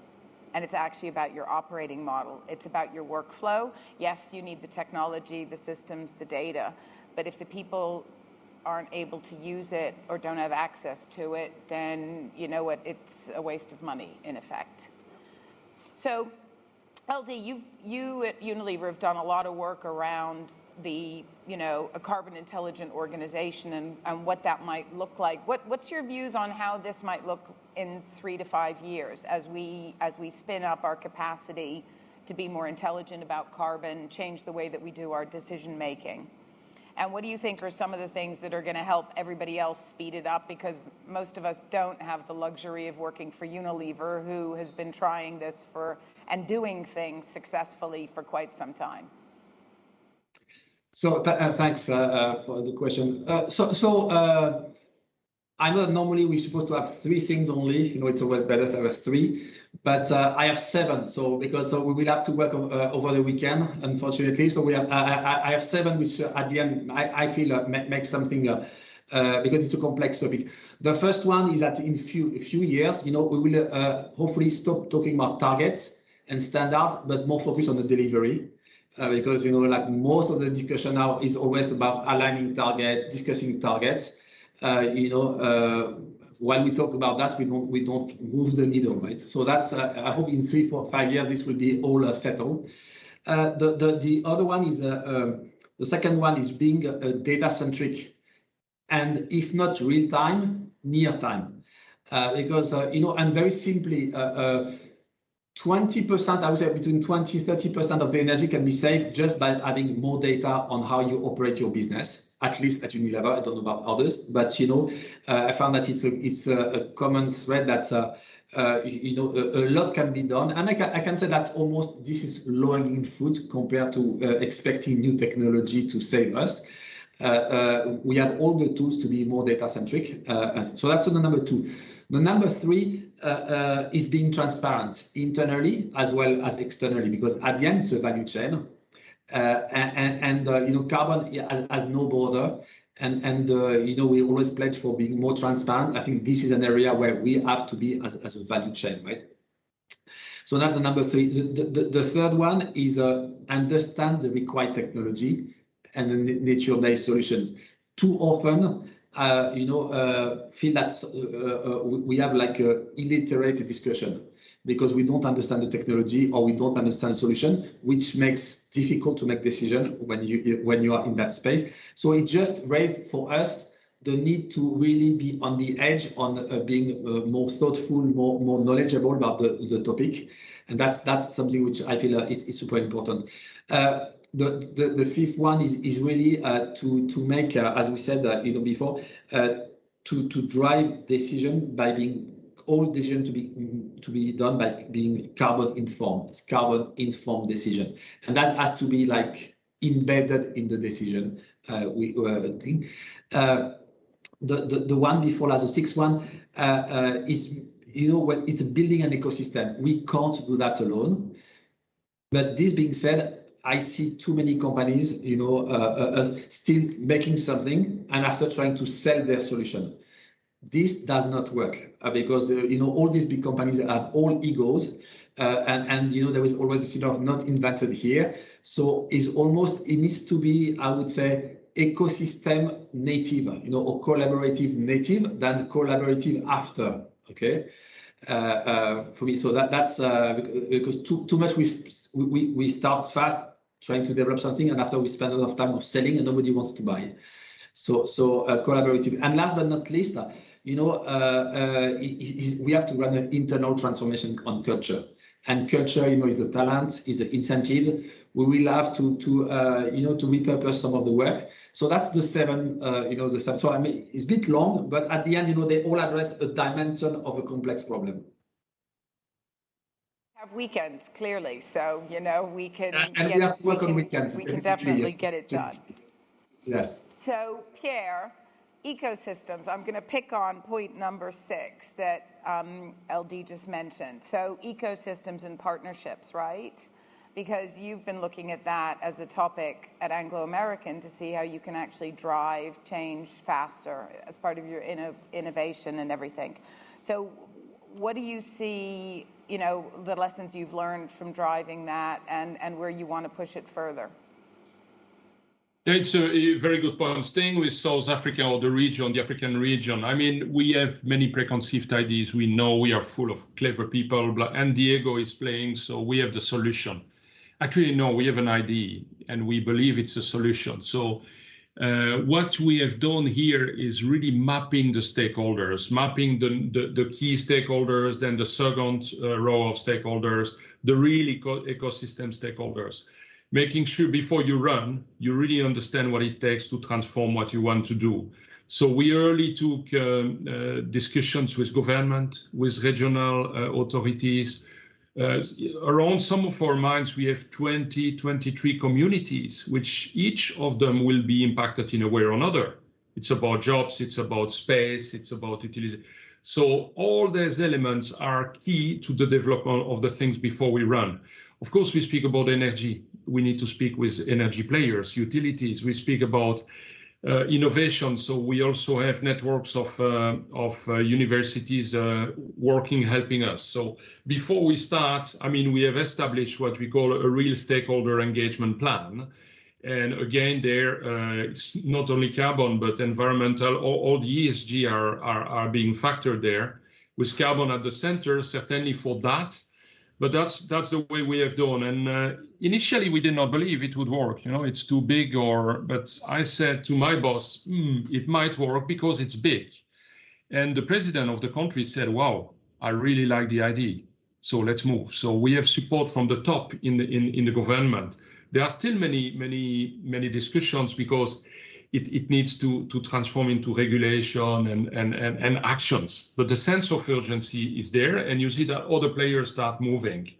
And it's actually about your operating model. It's about your workflow. Yes, you need the technology, the systems, the data, but if the people aren't able to use it or don't have access to it, then you know what, it's a waste of money in effect. So, LD, you at Unilever have done a lot of work around a carbon intelligent organization and what that might look like. What's your views on how this might look in 3 to 5 years as we spin up our capacity to be more intelligent about carbon, change the way that we do our decision making? And what do you think are some of the things that are going to help everybody else speed it up? Because most of us don't have the luxury of working for Unilever, who has been trying this and doing things successfully for quite some time. So thanks for the question. I know that normally we're supposed to have 3 things only. You know, it's always better to have 3, but I have 7. So because we will have to work over the weekend, unfortunately. So I have 7, which at the end I feel make something because it's a complex topic. The first one is that in few years, you know, we will hopefully stop talking about targets and standards, but more focus on the delivery. Because, you know, like most of the discussion now is always about aligning target, discussing targets. While we talk about that, we don't move the needle, right? So that's I hope in 3, 4, 5 years this will be all settled. The other one is the second one is being data centric, and if not real time, near time, because and very simply. 20%, I would say between 20-30% of the energy can be saved just by having more data on how you operate your business, at least at Unilever. I don't know about others, but I found that it's a common thread that a lot can be done, and I can say that's almost this is low-hanging fruit compared to expecting new technology to save us. We have all the tools to be more data centric, so that's the number 2. The number 3 is being transparent internally as well as externally, because at the end it's a value chain, and carbon has no border, and we always pledge for being more transparent. I think this is an area where we have to be as a value chain, right? So that's the number 3. The third one is understand the required technology and the nature-based solutions. Too often, feel that we have like a illiterate discussion because we don't understand the technology or we don't understand the solution, which makes difficult to make decision when you are in that space. So it just raised for us the need to really be on the edge on being more thoughtful, more knowledgeable about the topic, and that's something which I feel is super important. The fifth one is really to make, as we said before, to drive decision by being all decision to be done by being carbon informed. It's carbon informed decision, and that has to be like embedded in the decision. We think the one before as the 6th one is when it's building an ecosystem. We can't do that alone. But this being said, I see too many companies, still making something and after trying to sell their solution. This does not work because all these big companies have all egos, and there is always a sort of not invented here. So it needs to be, I would say, ecosystem native, or collaborative native than collaborative after. Okay, for me, so that's because too much we start fast trying to develop something, and after we spend a lot of time of selling and nobody wants to buy. So collaborative. And last but not least, we have to run an internal transformation on culture. And culture, is the talent, is the incentive. We will have to repurpose some of the work. So that's the 7, the 7. So I mean, it's a bit long, but at the end, they all address a dimension of a complex problem. Weekends, clearly, so we can and we have to work on weekends. We can definitely get it done. Yes. So Pierre, ecosystems, I'm going to pick on point number 6 that LD just mentioned. So ecosystems and partnerships, right? Because you've been looking at that as a topic at Anglo American to see how you can actually drive change faster as part of your innovation and everything. So what do you see, the lessons you've learned from driving that and where you want to push it further? It's a very good point. Staying with South Africa or the African region, I mean, we have many preconceived ideas. We know we are full of clever people, and Diego is playing, so we have the solution. Actually, no, we have an idea, and we believe it's a solution. So what we have done here is really mapping the stakeholders, mapping the key stakeholders, then the second row of stakeholders, the real ecosystem stakeholders. making sure before you run, you really understand what it takes to transform what you want to do. So we early took discussions with government, with regional authorities. Around some of our mines, we have 23 communities, which each of them will be impacted in a way or another. It's about jobs, it's about space, it's about utilization. So all these elements are key to the development of the things before we run. Of course, we speak about energy. We need to speak with energy players, utilities. We speak about innovation. So we also have networks of universities working, helping us. So before we start, I mean, we have established what we call a real stakeholder engagement plan. And again, there, it's not only carbon, but environmental, all the ESG are being factored there, with carbon at the center, certainly for that. But that's the way we have done. And initially, we did not believe it would work. You know, it's too big. But I said to my boss, it might work because it's big. And the president of the country said, wow, I really like the idea. So let's move. So we have support from the top in the government. There are still many discussions because it needs to transform into regulation and actions. But the sense of urgency is there, and you see that other players start moving.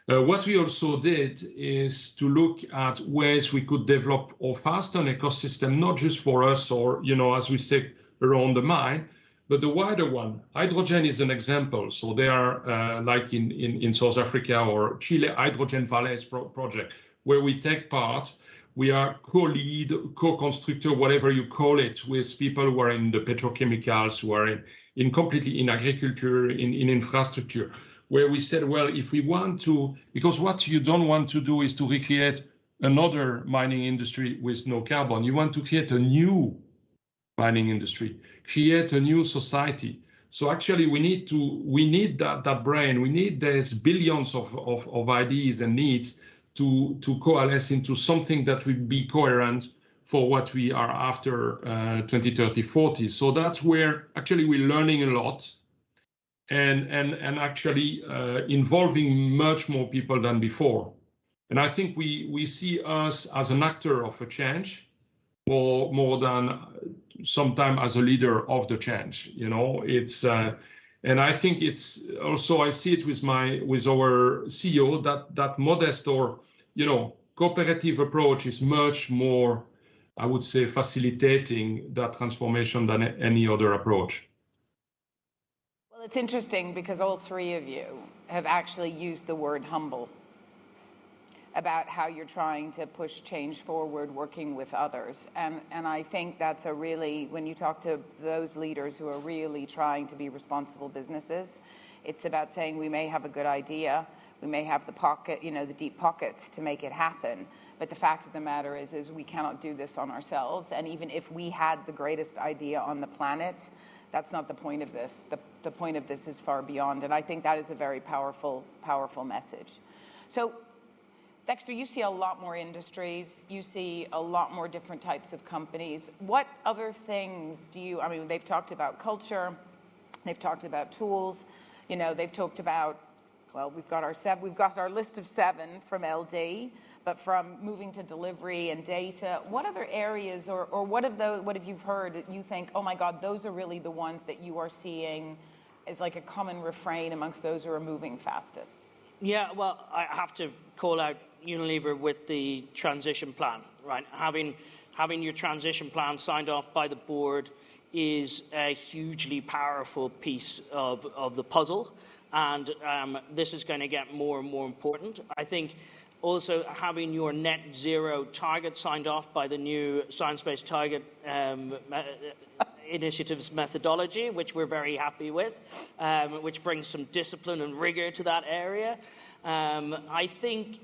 What we also did is to look at ways we could develop or faster an ecosystem, not just for us or, you know, as we say, around the mine, but the wider one. Hydrogen is an example. So they are like in South Africa or Chile, Hydrogen Valleys project, where we take part. We are co-lead, co-constructor, whatever you call it, with people who are in the petrochemicals, who are in completely in agriculture, in infrastructure, where we said, well, if we want to, because what you don't want to do is to recreate another mining industry with no carbon. You want to create a new mining industry, create a new society. So actually, we need that brain. We need these billions of ideas and needs to coalesce into something that will be coherent for what we are after 2030, 40. So that's where actually we're learning a lot and actually involving much more people than before. And I think we see us as an actor of a change more than sometime as a leader of the change. You know, it's and I think it's also, I see it with our CEO, that modest or, you know, cooperative approach is much more, I would say, facilitating that transformation than any other approach. Well, it's interesting because all three of you have actually used the word humble about how you're trying to push change forward, working with others. And I think that's a really, when you talk to those leaders who are really trying to be responsible businesses, it's about saying we may have a good idea, we may have the deep pockets to make it happen. But the fact of the matter is we cannot do this on ourselves. And even if we had the greatest idea on the planet, that's not the point of this. The point of this is far beyond. And I think that is a very powerful, powerful message. So, Dexter, you see a lot more industries. You see a lot more different types of companies. What other things they've talked about culture. They've talked about tools. You know, they've talked about, well, we've got our list of 7 from LD, but from moving to delivery and data, what other areas or what have you heard that you think, oh my God, those are really the ones that you are seeing as like a common refrain amongst those who are moving fastest? Yeah, well, I have to call out Unilever with the transition plan, right? Having your transition plan signed off by the board is a hugely powerful piece of the puzzle, and this is going to get more and more important. I think also having your net zero target signed off by the new Science-Based Target Initiative's methodology, which we're very happy with, which brings some discipline and rigor to that area. I think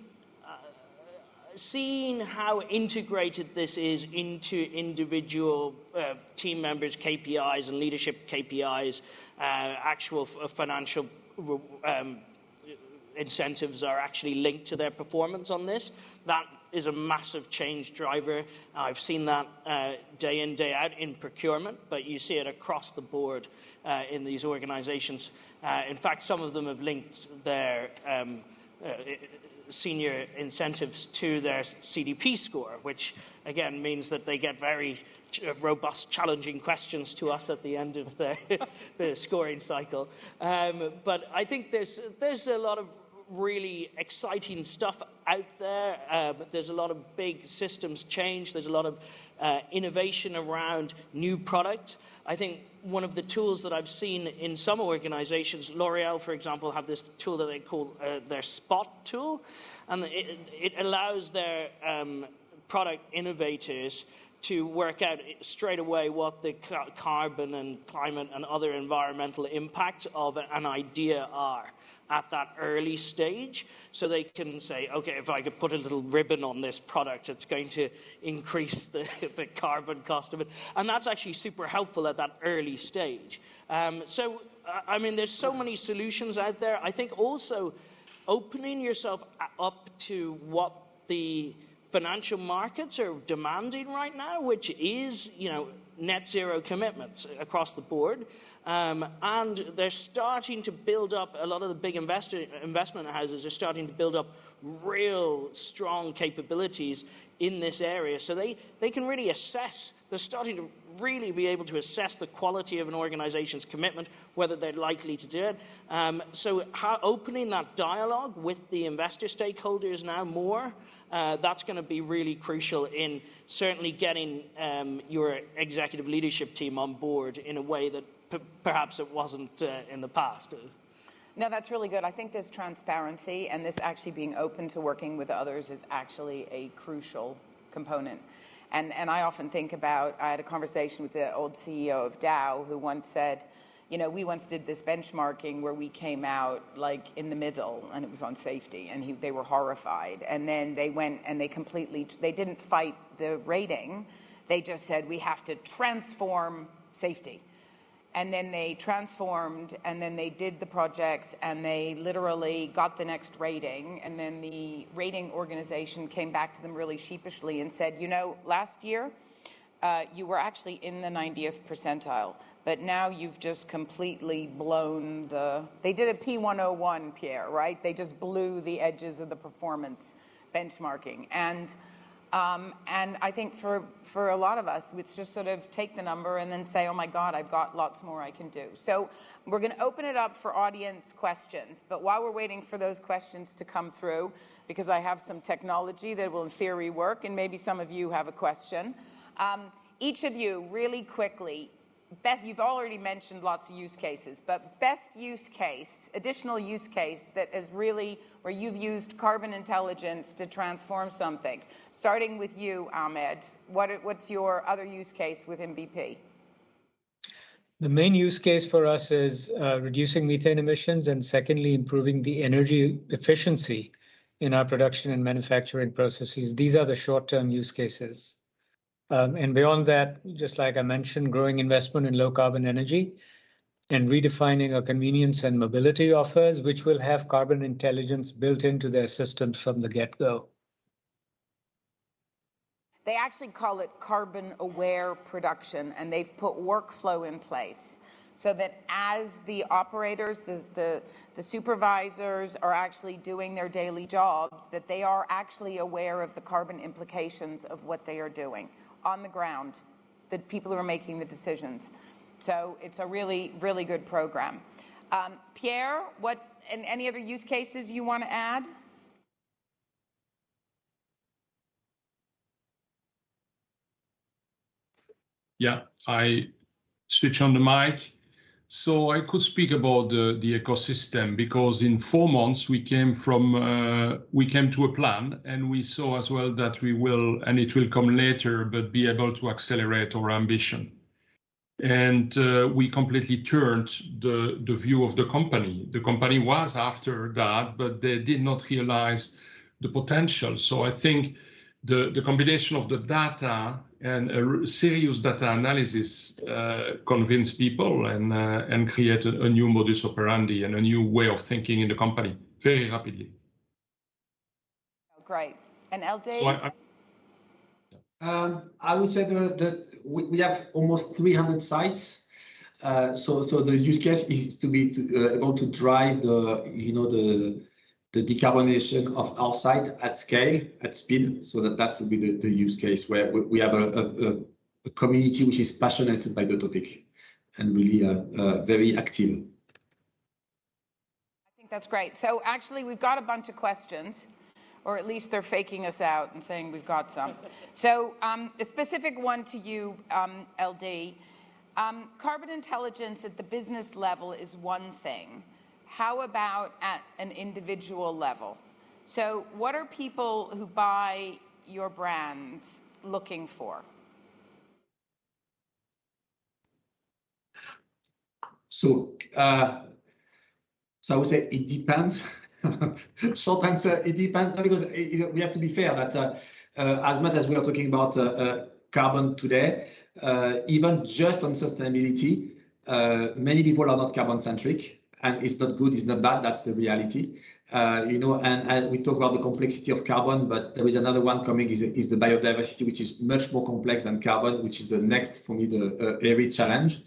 seeing how integrated this is into individual team members' KPIs and leadership KPIs, actual financial incentives are actually linked to their performance on this. That is a massive change driver. I've seen that day in, day out in procurement, but you see it across the board in these organizations. In fact, some of them have linked their senior incentives to their CDP score, which again means that they get very robust, challenging questions to us at the end of the scoring cycle. But I think there's a lot of really exciting stuff out there. There's a lot of big systems change. There's a lot of innovation around new product. I think one of the tools that I've seen in some organizations, L'Oreal, for example, have this tool that they call their Spot tool. And it allows their product innovators to work out straight away what the carbon and climate and other environmental impacts of an idea are at that early stage. So they can say, okay, if I could put a little ribbon on this product, it's going to increase the carbon cost of it. And that's actually super helpful at that early stage. So, I mean, there's so many solutions out there. I think also opening yourself up to what the financial markets are demanding right now, which is, net zero commitments across the board. And they're starting to build up, a lot of the big investment houses are starting to build up real strong capabilities in this area. So they can really assess, they're starting to really be able to assess the quality of an organization's commitment, whether they're likely to do it. So opening that dialogue with the investor stakeholders now more, that's going to be really crucial in certainly getting your executive leadership team on board in a way that perhaps it wasn't in the past. No, that's really good. I think this transparency and this actually being open to working with others is actually a crucial component. And I often think about, I had a conversation with the old CEO of Dow who once said, we once did this benchmarking where we came out like in the middle and it was on safety and they were horrified. And then they went and they didn't fight the rating. They just said, we have to transform safety. And then they transformed and then they did the projects and they literally got the next rating. And then the rating organization came back to them really sheepishly and said, last year you were actually in the 90th percentile. But now you've just completely blown they did a P101, Pierre, right? They just blew the edges of the performance benchmarking. And I think for a lot of us, it's just sort of take the number and then say, oh my God, I've got lots more I can do. So we're going to open it up for audience questions. But while we're waiting for those questions to come through, because I have some technology that will in theory work, and maybe some of you have a question, each of you really quickly, you've already mentioned lots of use cases, but best use case, additional use case that is really where you've used carbon intelligence to transform something. Starting with you, Ahmed, what's your other use case within BP? The main use case for us is reducing methane emissions and secondly, improving the energy efficiency in our production and manufacturing processes. These are the short-term use cases. And beyond that, just like I mentioned, growing investment in low carbon energy and redefining our convenience and mobility offers, which will have carbon intelligence built into their systems from the get-go. They actually call it carbon aware production, and they've put workflow in place so that as the operators, the supervisors are actually doing their daily jobs, that they are actually aware of the carbon implications of what they are doing on the ground, the people who are making the decisions. So it's a really, really good program. Pierre, any other use cases you want to add? Yeah, I switch on the mic. So I could speak about the ecosystem because in 4 months we came to a plan and we saw as well that we will, and it will come later, but be able to accelerate our ambition. And we completely turned the view of the company. The company was after that, but they did not realize the potential. So I think the combination of the data and a serious data analysis convince people and create a new modus operandi and a new way of thinking in the company very rapidly. Oh, great. And LD? So I would say that we have almost 300 sites. So the use case is to be able to drive the the decarbonization of our site at scale, at speed, so that's will be the use case where we have a community which is passionate by the topic and really very active. I think that's great. So actually, we've got a bunch of questions, or at least they're faking us out and saying we've got some. So a specific one to you, LD. Carbon intelligence at the business level is one thing. How about at an individual level? So what are people who buy your brands looking for? So I would say it depends. Short answer, it depends, because we have to be fair that as much as we are talking about carbon today, even just on sustainability, many people are not carbon centric. And it's not good, it's not bad, that's the reality. And we talk about the complexity of carbon, but there is another one coming, is the biodiversity, which is much more complex than carbon, which is the next, for me, the every challenge.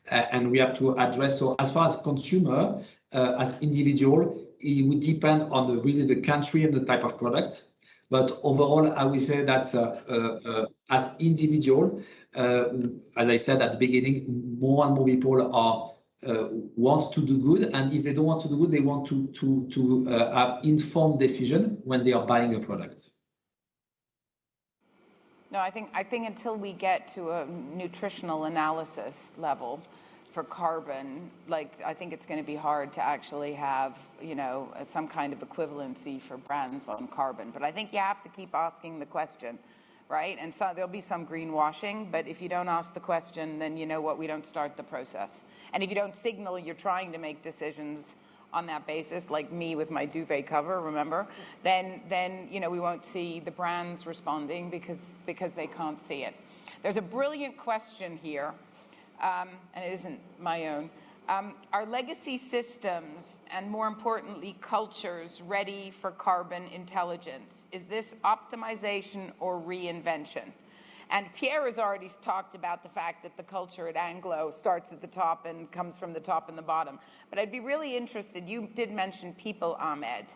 And we have to address, so as far as consumer, as individual, it would depend on really the country and the type of product. But overall, I would say that as individual, as I said at the beginning, more and more people are wants to do good, and if they don't want to do good, they want to have informed decision when they are buying a product. No, I think until we get to a nutritional analysis level for carbon, I think it's going to be hard to actually have, some kind of equivalency for brands on carbon. But I think you have to keep asking the question, right? And so there'll be some greenwashing, but if you don't ask the question, then you know what, we don't start the process. And if you don't signal you're trying to make decisions on that basis, like me with my duvet cover, remember, then we won't see the brands responding because they can't see it. There's a brilliant question here, and it isn't my own. Are legacy systems, and more importantly, cultures, ready for carbon intelligence? Is this optimization or reinvention? And Pierre has already talked about the fact that the culture at Anglo starts at the top and comes from the top and the bottom. But I'd be really interested, you did mention people, Ahmed,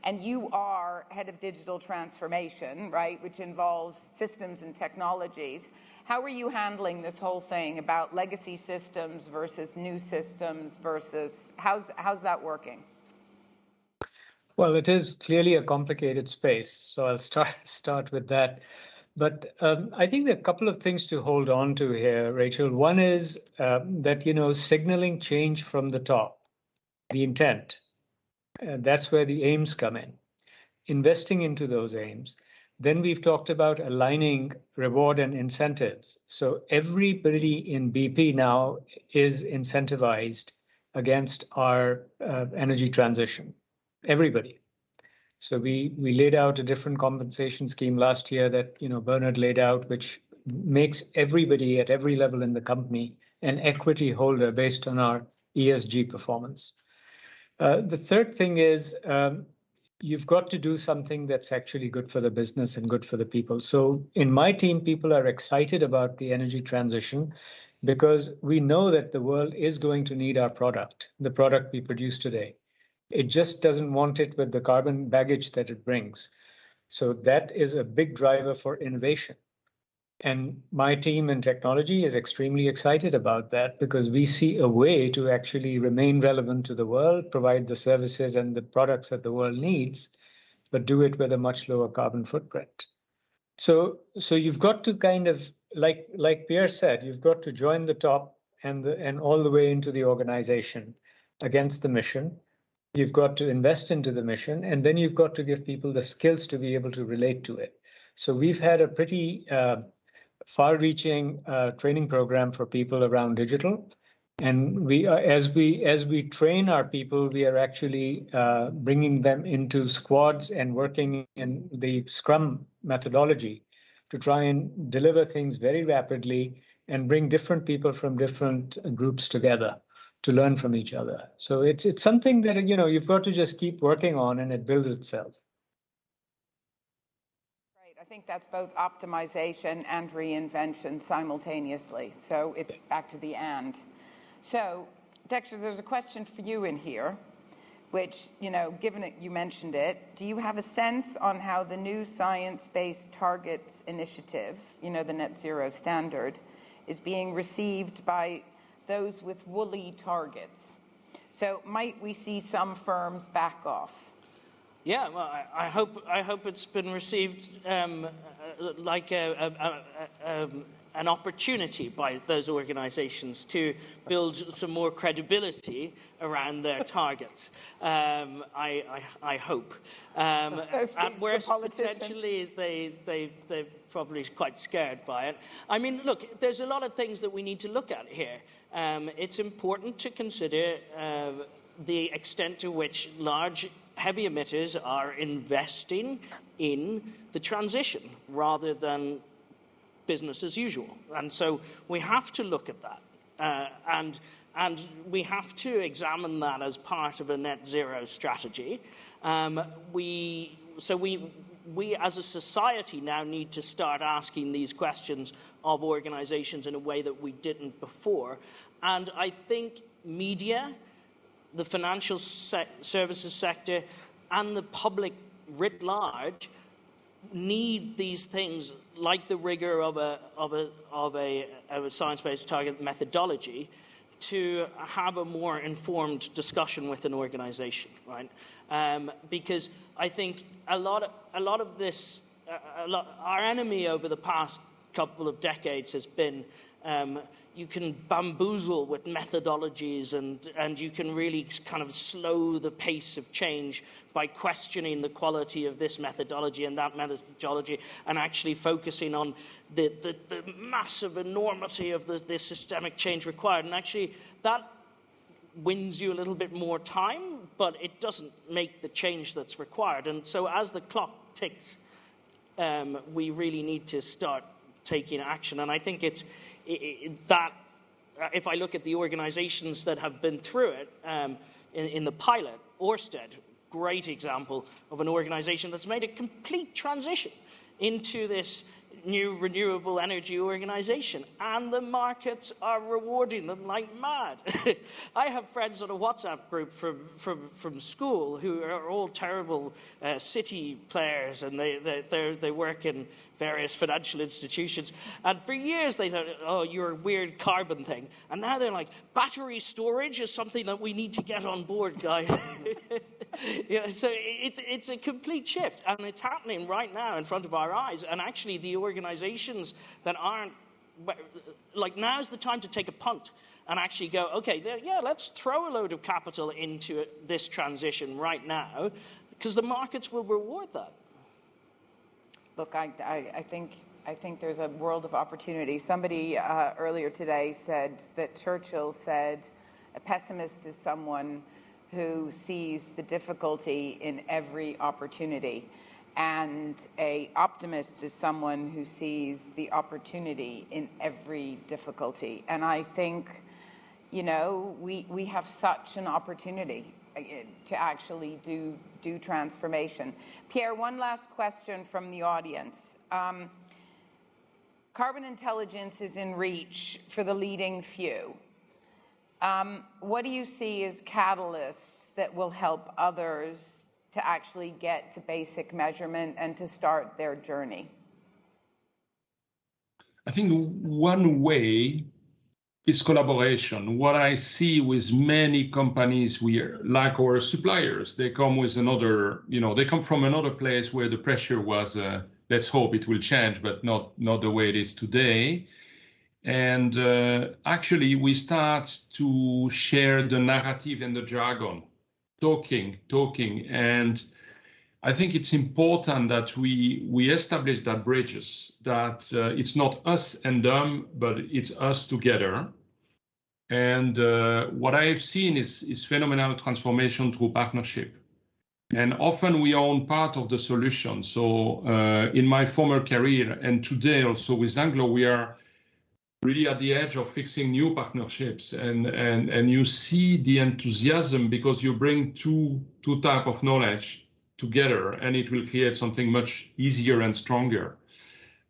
and you are head of digital transformation, right, which involves systems and technologies. How are you handling this whole thing about legacy systems versus new systems versus, how's that working? Well, it is clearly a complicated space, so I'll start with that. But I think there are a couple of things to hold on to here, Rachel. One is that, signaling change from the top, the intent. That's where the aims come in, investing into those aims. Then we've talked about aligning reward and incentives. So everybody in BP now is incentivized against our energy transition, everybody. So we laid out a different compensation scheme last year that Bernard laid out, which makes everybody at every level in the company an equity holder based on our ESG performance. The third thing is you've got to do something that's actually good for the business and good for the people. So in my team, people are excited about the energy transition because we know that the world is going to need our product, the product we produce today. It just doesn't want it with the carbon baggage that it brings. So that is a big driver for innovation. And my team in technology is extremely excited about that because we see a way to actually remain relevant to the world, provide the services and the products that the world needs, but do it with a much lower carbon footprint. So you've got to kind of, like Pierre said, you've got to join the top and all the way into the organization against the mission. You've got to invest into the mission, and then you've got to give people the skills to be able to relate to it. So we've had a pretty far-reaching training program for people around digital, and as we train our people, we are actually bringing them into squads and working in the Scrum methodology to try and deliver things very rapidly and bring different people from different groups together to learn from each other. So it's something that you've got to just keep working on, and it builds itself. Right. I think that's both optimization and reinvention simultaneously. So it's back to the and. So Dexter, there's a question for you in here. which, given it, you mentioned it, do you have a sense on how the new Science-Based Targets Initiative, the Net Zero Standard, is being received by those with woolly targets? So might we see some firms back off? Yeah, well, I hope it's been received like an opportunity by those organizations to build some more credibility around their targets. I hope. At worst, potentially, they're probably quite scared by it. I mean, look, there's a lot of things that we need to look at here. It's important to consider the extent to which large, heavy emitters are investing in the transition rather than business as usual. And so we have to look at that. And we have to examine that as part of a net zero strategy. We as a society now need to start asking these questions of organizations in a way that we didn't before. And I think media, the financial services sector, and the public writ large need these things, like the rigor of a science-based target methodology, to have a more informed discussion with an organization, right? Because I think a lot of this, our enemy over the past couple of decades has been you can bamboozle with methodologies and you can really kind of slow the pace of change by questioning the quality of this methodology and that methodology and actually focusing on the massive enormity of the systemic change required. And actually that wins you a little bit more time, but it doesn't make the change that's required. And so as the clock ticks, we really need to start taking action. And I think that if I look at the organizations that have been through it in the pilot, Ørsted, great example of an organization that's made a complete transition into this new renewable energy organization, and the markets are rewarding them like mad. I have friends on a WhatsApp group from school who are all terrible city players, and they work in various financial institutions. And for years they thought, oh, you're a weird carbon thing. And now they're like, battery storage is something that we need to get on board, guys. So it's a complete shift, and it's happening right now in front of our eyes. And actually the organizations that aren't, like, now's the time to take a punt and actually go, okay, yeah, let's throw a load of capital into this transition right now, because the markets will reward that. Look, I think there's a world of opportunity. Somebody earlier today said that Churchill said, a pessimist is someone who sees the difficulty in every opportunity, and an optimist is someone who sees the opportunity in every difficulty. And I think, we have such an opportunity to actually do transformation. Pierre, one last question from the audience. Carbon intelligence is in reach for the leading few. What do you see as catalysts that will help others to actually get to basic measurement and to start their journey? I think one way is collaboration. What I see with many companies, like our suppliers, they come with another, they come from another place where the pressure was, let's hope it will change, but not the way it is today. And actually, we start to share the narrative and the jargon, talking. And I think it's important that we establish that bridges, that it's not us and them, but it's us together. And what I've seen is phenomenal transformation through partnership. And often we own part of the solution. So in my former career and today also with Anglo, we are really at the edge of fixing new partnerships, and you see the enthusiasm because you bring two types of knowledge together, and it will create something much easier and stronger.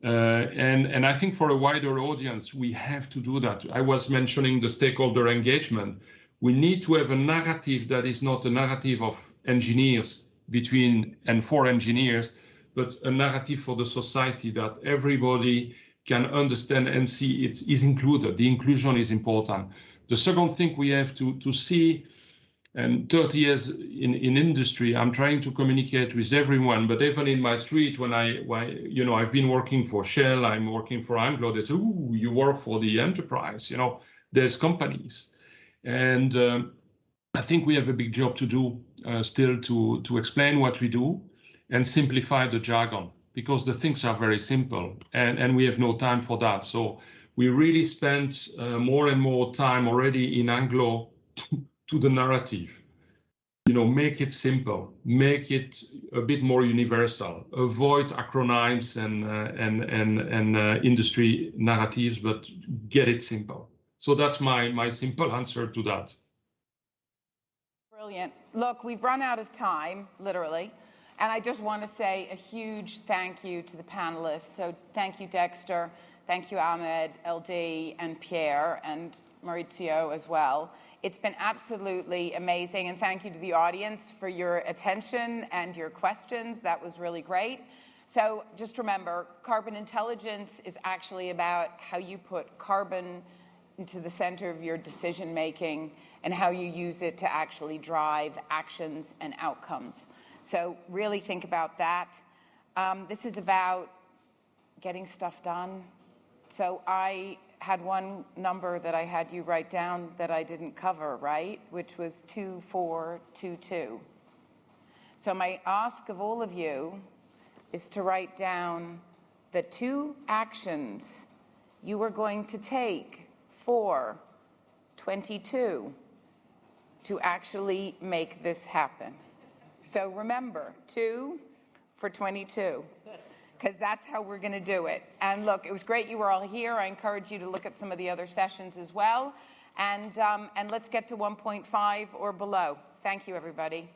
And I think for a wider audience, we have to do that. I was mentioning the stakeholder engagement. We need to have a narrative that is not a narrative of engineers between and for engineers, but a narrative for the society that everybody can understand and see it is included. The inclusion is important. The second thing we have to see, and 30 years in industry, I'm trying to communicate with everyone, but even in my street, when I've been working for Shell, I'm working for Anglo, they say, ooh, you work for the enterprise, there's companies. And I think we have a big job to do still to explain what we do and simplify the jargon, because the things are very simple and we have no time for that. So we really spent more and more time already in Anglo to the narrative. Make it simple, make it a bit more universal, avoid acronyms and industry narratives, but get it simple. So that's my simple answer to that. Brilliant. Look, we've run out of time, literally. And I just want to say a huge thank you to the panelists. So thank you, Dexter. Thank you, Ahmed, LD, and Pierre, and Maurizio as well. It's been absolutely amazing. And thank you to the audience for your attention and your questions. That was really great. So just remember, carbon intelligence is actually about how you put carbon into the center of your decision making and how you use it to actually drive actions and outcomes. So really think about that. This is about getting stuff done. So I had one number that I had you write down that I didn't cover, right? Which was 2422. So my ask of all of you is to write down the 2 actions you are going to take for 22 to actually make this happen. So remember, 2 for 22, because that's how we're going to do it. And look, it was great you were all here. I encourage you to look at some of the other sessions as well. And let's get to 1.5 or below. Thank you, everybody.